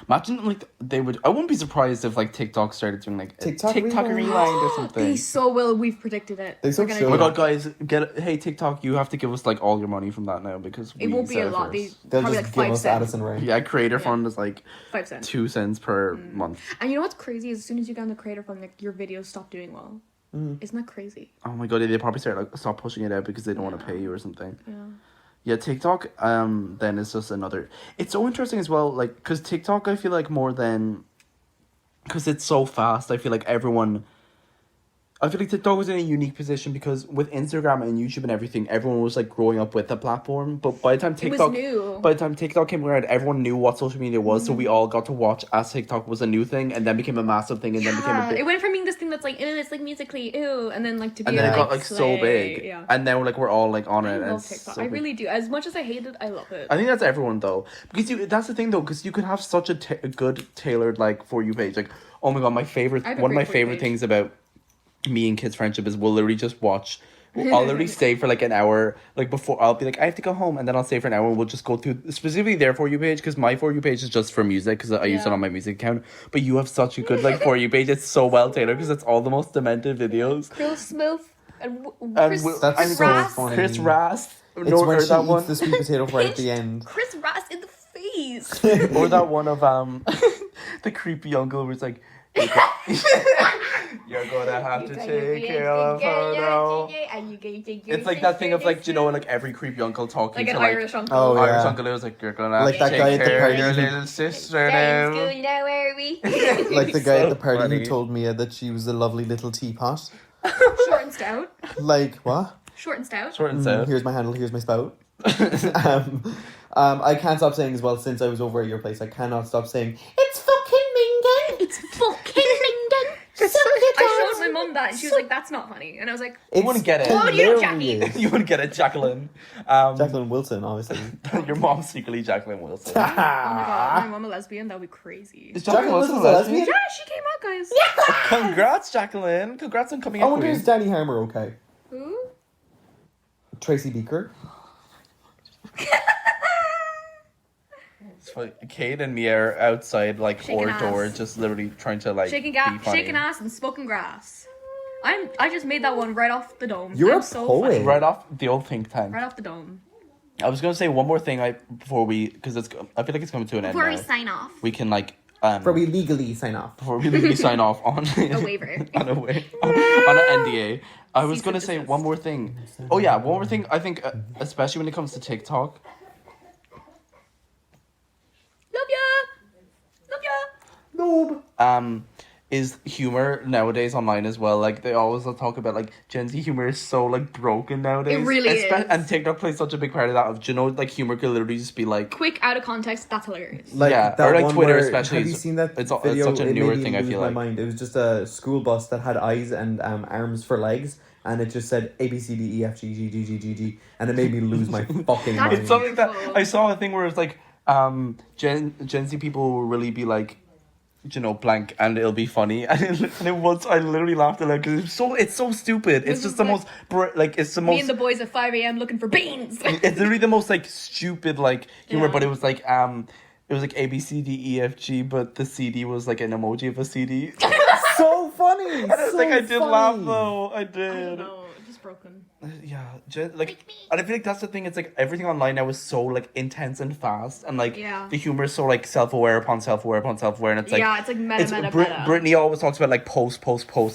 Imagine like they would. I wouldn't be surprised if like TikTok started doing like a TikTok TikTok Rewind. Rewind or something. They so will. We've predicted it. They so We're gonna should. Oh my do god, it. guys, hey TikTok, you have to give us like all your money from that now because It we won't be said a it lot. first. They'll Probably just like give 5 us cents. Addison Rae. Yeah, Creator Yeah. Fund is like 5 cents. 2 cents per month. And you know what's crazy? As soon as you get on the creator fund, like your videos stop doing well. Mm. Isn't that crazy? Oh my god, they probably stop pushing it out because they don't want to pay you or something. Yeah. Yeah, TikTok. Then it's just another. It's so interesting as well, like because TikTok, I feel like more than because it's so fast. I feel like everyone I feel like TikTok was in a unique position because with Instagram and YouTube and everything, everyone was like growing up with the platform. But by the time It was TikTok, new. by the time TikTok came around, everyone knew what social media was. So we all got to watch as TikTok was a new thing, and then became a massive thing, and then became a Yeah, big. it went from being this thing that's like, ew, it's like Musically, ew, and then like to be And then it like, got like so slay. big, Yeah. and then like we're all like on I it. and love it's TikTok. so I big. really do. As much as I hate it, I love it. I think that's everyone though, because that's the thing though, because you could have such a good tailored like For You page. Like, oh my god, my favorite I have a one of my great For You favorite page. things about me and kids' friendship is we'll literally just watch. I'll literally stay for like an hour, like before I'll be like I have to go home, and then I'll stay for an hour. And we'll just go through specifically their For You page because my For You page is just for music because I use it Yeah. on my music account. But you have such a good like For You page. It's so well tailored because it's all the most demented videos. Krill Smith and And Chris, Will- That's Chris so Rass. funny. Chris Rast. It's No, when or she that eats one. the sweet potato fry at the end. Chris Rass in the face. Or that one of the creepy uncle where it's like you're gonna have to take care of her now. It's like that thing of like, you know, like every creepy uncle talking like to an like Irish uncle. Oh, Irish yeah. uncle who's like you're gonna have Like to that take guy at the care of party your who- little sister Stay in now. school now, are we? Like the guy at So the party funny. who told Mia that she was a lovely little teapot. Short and stout. Like, what? Short and stout. Short and stout. Here's my handle, here's my spout. I can't stop saying as well since I was over at your place. I cannot stop saying it's fucking Mingen. It's fucking Minden. I showed my mum that and she was like, that's not funny. And I was like, You wouldn't get it. Oh, you, Jackie. hilarious. You wouldn't get it, Jacqueline. Jacqueline Wilson, obviously. Your mom's secretly Jacqueline Wilson. oh my god, my mum a lesbian? That would be crazy. Is Jacqueline Wilson's a lesbian? Yeah, she came out, guys. Congrats, Jacqueline. Congrats on coming I out. wonder is Queen. Danny Harmer okay? Who? Tracy Beaker. It's funny. Kate and Mia are outside, like, Shaking or door, ass. just literally trying to, like, Shaking, be funny. shaking ass and smoking grass. I just made that one right off the dome. You're I'm a so poet. funny. Right off the old think tank. Right off the dome. I was gonna say one more thing before we, because I feel like it's coming to an end Before we now. sign off. We can, like, Before we legally sign off. before we legally sign off on A waiver. on an NDA. I was Cease gonna and say desist. one more thing. Oh yeah, one more thing. I think, especially when it comes to TikTok, Love ya! Love ya! Noob. is humor nowadays online as well. Like they always talk about like Gen Z humor is so like broken nowadays. It really is. And TikTok plays such a big part of that. Of, you know, like humor could literally just be like. Quick, out of context, that's hilarious. Like Yeah, that or like one Twitter where- especially Have you is- seen that it's video? such a It newer made me thing, I lose feel my like. mind. It was just a school bus that had eyes and arms for legs, and it just said A B C D E F G G G G G G, and it made me lose my fucking That's mind. It's something that Beautiful. I saw a thing where it's like Gen Z people will really be like, you know, blank, and it'll be funny, and it was I literally laughed aloud because it's so stupid. It's just the most it's the Me most and the boys at 5 a.m. looking for beans. it's literally the most like stupid like humor, Yeah. but it was like A B C D E F G, but the CD was like an emoji of a CD. So funny. And I was like, I did laugh though. I did. No, just broken. Yeah, like, and I feel like that's the thing. It's like everything online now is so like intense and fast, and like Yeah. the humor is so like self-aware upon self-aware upon self-aware, and it's like Yeah, it's like meta, meta, meta. Brittany always talks about like post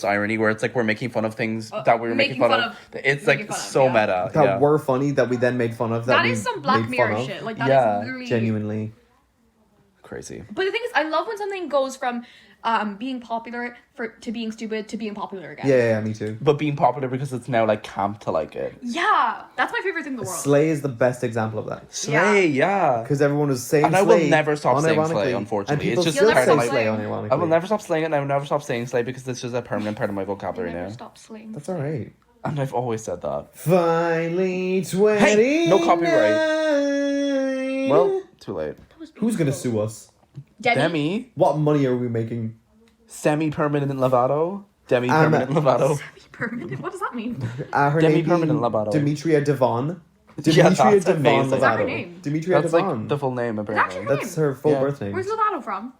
irony, where it's like we're making fun of things that we were making fun of. It's making like fun of, so yeah. meta. That yeah. were funny that we then made fun of. That we is some Black made Mirror fun of. shit. Like that is Yeah, literally Genuinely. Crazy. But the thing is, I love when something goes from being popular to being stupid to being popular again. Yeah, me too. But being popular because it's now like camp to like it. Yeah, that's my favorite thing in the world. Slay is the best example of that. Slay, yeah. Because everyone was saying And I will Slay never stop saying unironically, Slay, unfortunately. And people It's just still part say of my- Slay unironically. I will never stop slaying it, and I will never stop saying slay because it's just a permanent part of my vocabulary Never now. stop slaying. That's alright. And I've always said that. Finally 20. Hey, no copyright. Well, too late. Who's gonna sue us? Demi, What money are we making? semi-permanent Lovato. Demi-permanent Lovato. Permanent? What does that mean? Her Demi-permanent name being Lovato. Demetria Devon. Yeah, Demetria that's Devon amazing. Is that her Lovato. name? Demetria That's Devon. like the full name, apparently. Actually, That's her full Yeah. birth name. Where's Lovato from?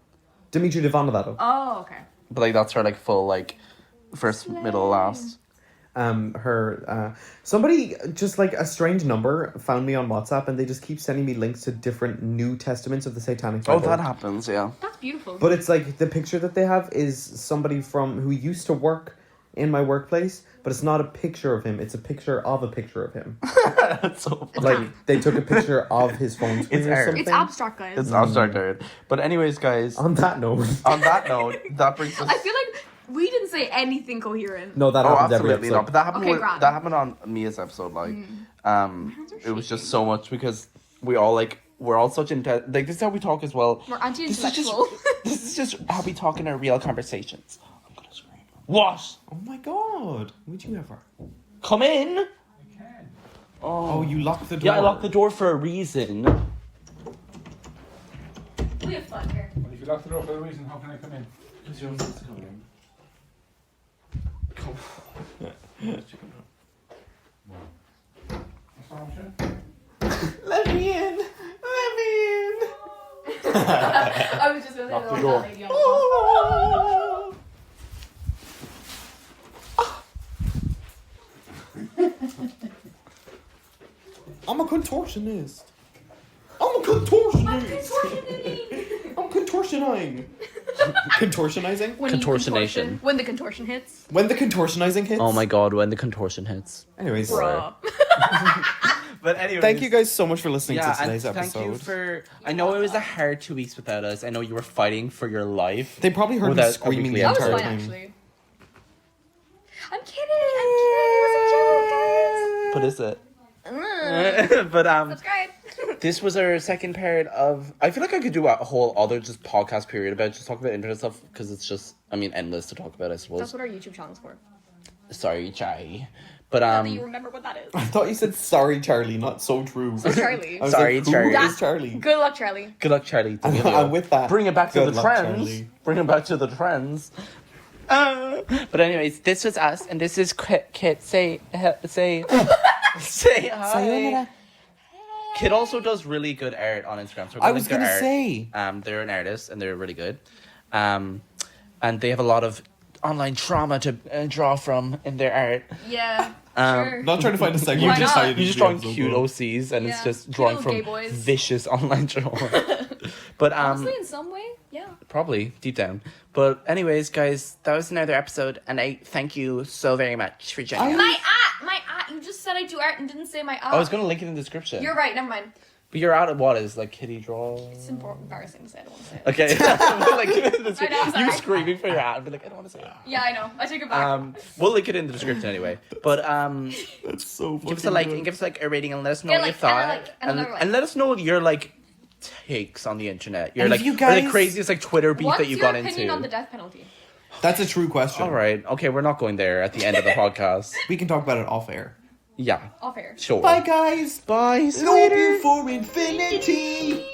Demetria Devon Lovato. Oh, okay. But like that's her like full like first, middle, last. Somebody just like a strange number found me on WhatsApp, and they just keep sending me links to different New Testaments of the Satanic Oh, Bible. that happens, yeah. That's beautiful. But it's like the picture that they have is somebody from who used to work in my workplace, but it's not a picture of him. It's a picture of a picture of him. That's so funny. Like they took a picture of his phone screen It's or art. something. it's abstract, guys. It's abstract art. But anyways, guys, On that note, on that note, that brings us... I feel like we didn't say anything coherent. No, that Oh, happens every absolutely episode. not. But that happened. Okay, with, grand. that happened on Mia's episode. Like, hands are it was just shaking. so much because we all like we're all such intense. Like this is how we talk as well. We're This is just anti-intellectual. this is just how we talk in our real conversations. I'm gonna scream. What? Oh my god. Would you ever? Come in. Oh, you locked the door. Yeah, I locked the door for a reason. We have fun here. Well, if you lock the door for a reason, how can I come in? Because you're coming in. Come. What's wrong with you? Let me in. Let me in. I was just gonna say Lock the that door. lady on the bus. I'm a contortionist. I'm a contortionist. I'm contortioning. Contortionizing? When you Contortionation. contortion- When the contortion hits. When the contortionizing hits. Oh my god, when the contortion hits. Anyways, Bruh. But anyway. thank you guys so much for listening Yeah, to today's and episode. thank you for. I know it was a hard 2 weeks without us. I know you were fighting for your life. They probably heard me Without a screaming weekly the That was entire fine, time. actually. I'm kidding. It was a joke, What is it? guys. But Subscribe. this was our second part of. I feel like I could do a whole other just podcast period about just talk about internet stuff because it's just endless to talk about. I suppose. That's what our YouTube channel's for. Sorry, Chai. But Now that you remember what that is. I thought you said sorry, Charlie, not so true. So Charlie. I was Sorry, like, who Charlie. is Charlie? Good luck, Charlie. good luck, Charlie. And with that, Bring it back to good the luck, trends. Charlie. Bring it back to the trends. But anyways, this was us, and this is Kit. Say say hi. Sayonara. Kit also does really good art on Instagram. So we're I gonna was link their gonna art. say. They're an artist, and they're really good. And they have a lot of online trauma to draw from in their art. Yeah. Um, Not trying to find a segment. Why to not? tie it You're into just the drawing episode, cute but- OCs, and it's Yeah. just Cute drawing little from gay boys. vicious online trauma. But Honestly, in some way, yeah. probably deep down. But anyways, guys, that was another episode, and I thank you so very much for joining. us. My art. You just said I do art and didn't say my art. I was gonna link it in the description. You're right. Never mind. But you're out at what is like kitty draw. It's embarrassing to say. I don't want to say it. Okay. Like, I know, I'm you sorry. screaming for your hat and be like, I don't want to say it. Yeah, I know. I take it back. We'll link it in the description anyway. But That's so give us a fucking like good. and give us like a rating and let us know Yeah, what you like, thought. and a like, and another like. and let us know your like takes on the internet. Your And if like you or the guys- craziest like Twitter beef What's that you your got opinion into. on the death penalty? That's a true question. All right. Okay, we're not going there at the end of the podcast. We can talk about it off air. Yeah. Off air. Sure. Bye, guys. Bye. Love you for infinity.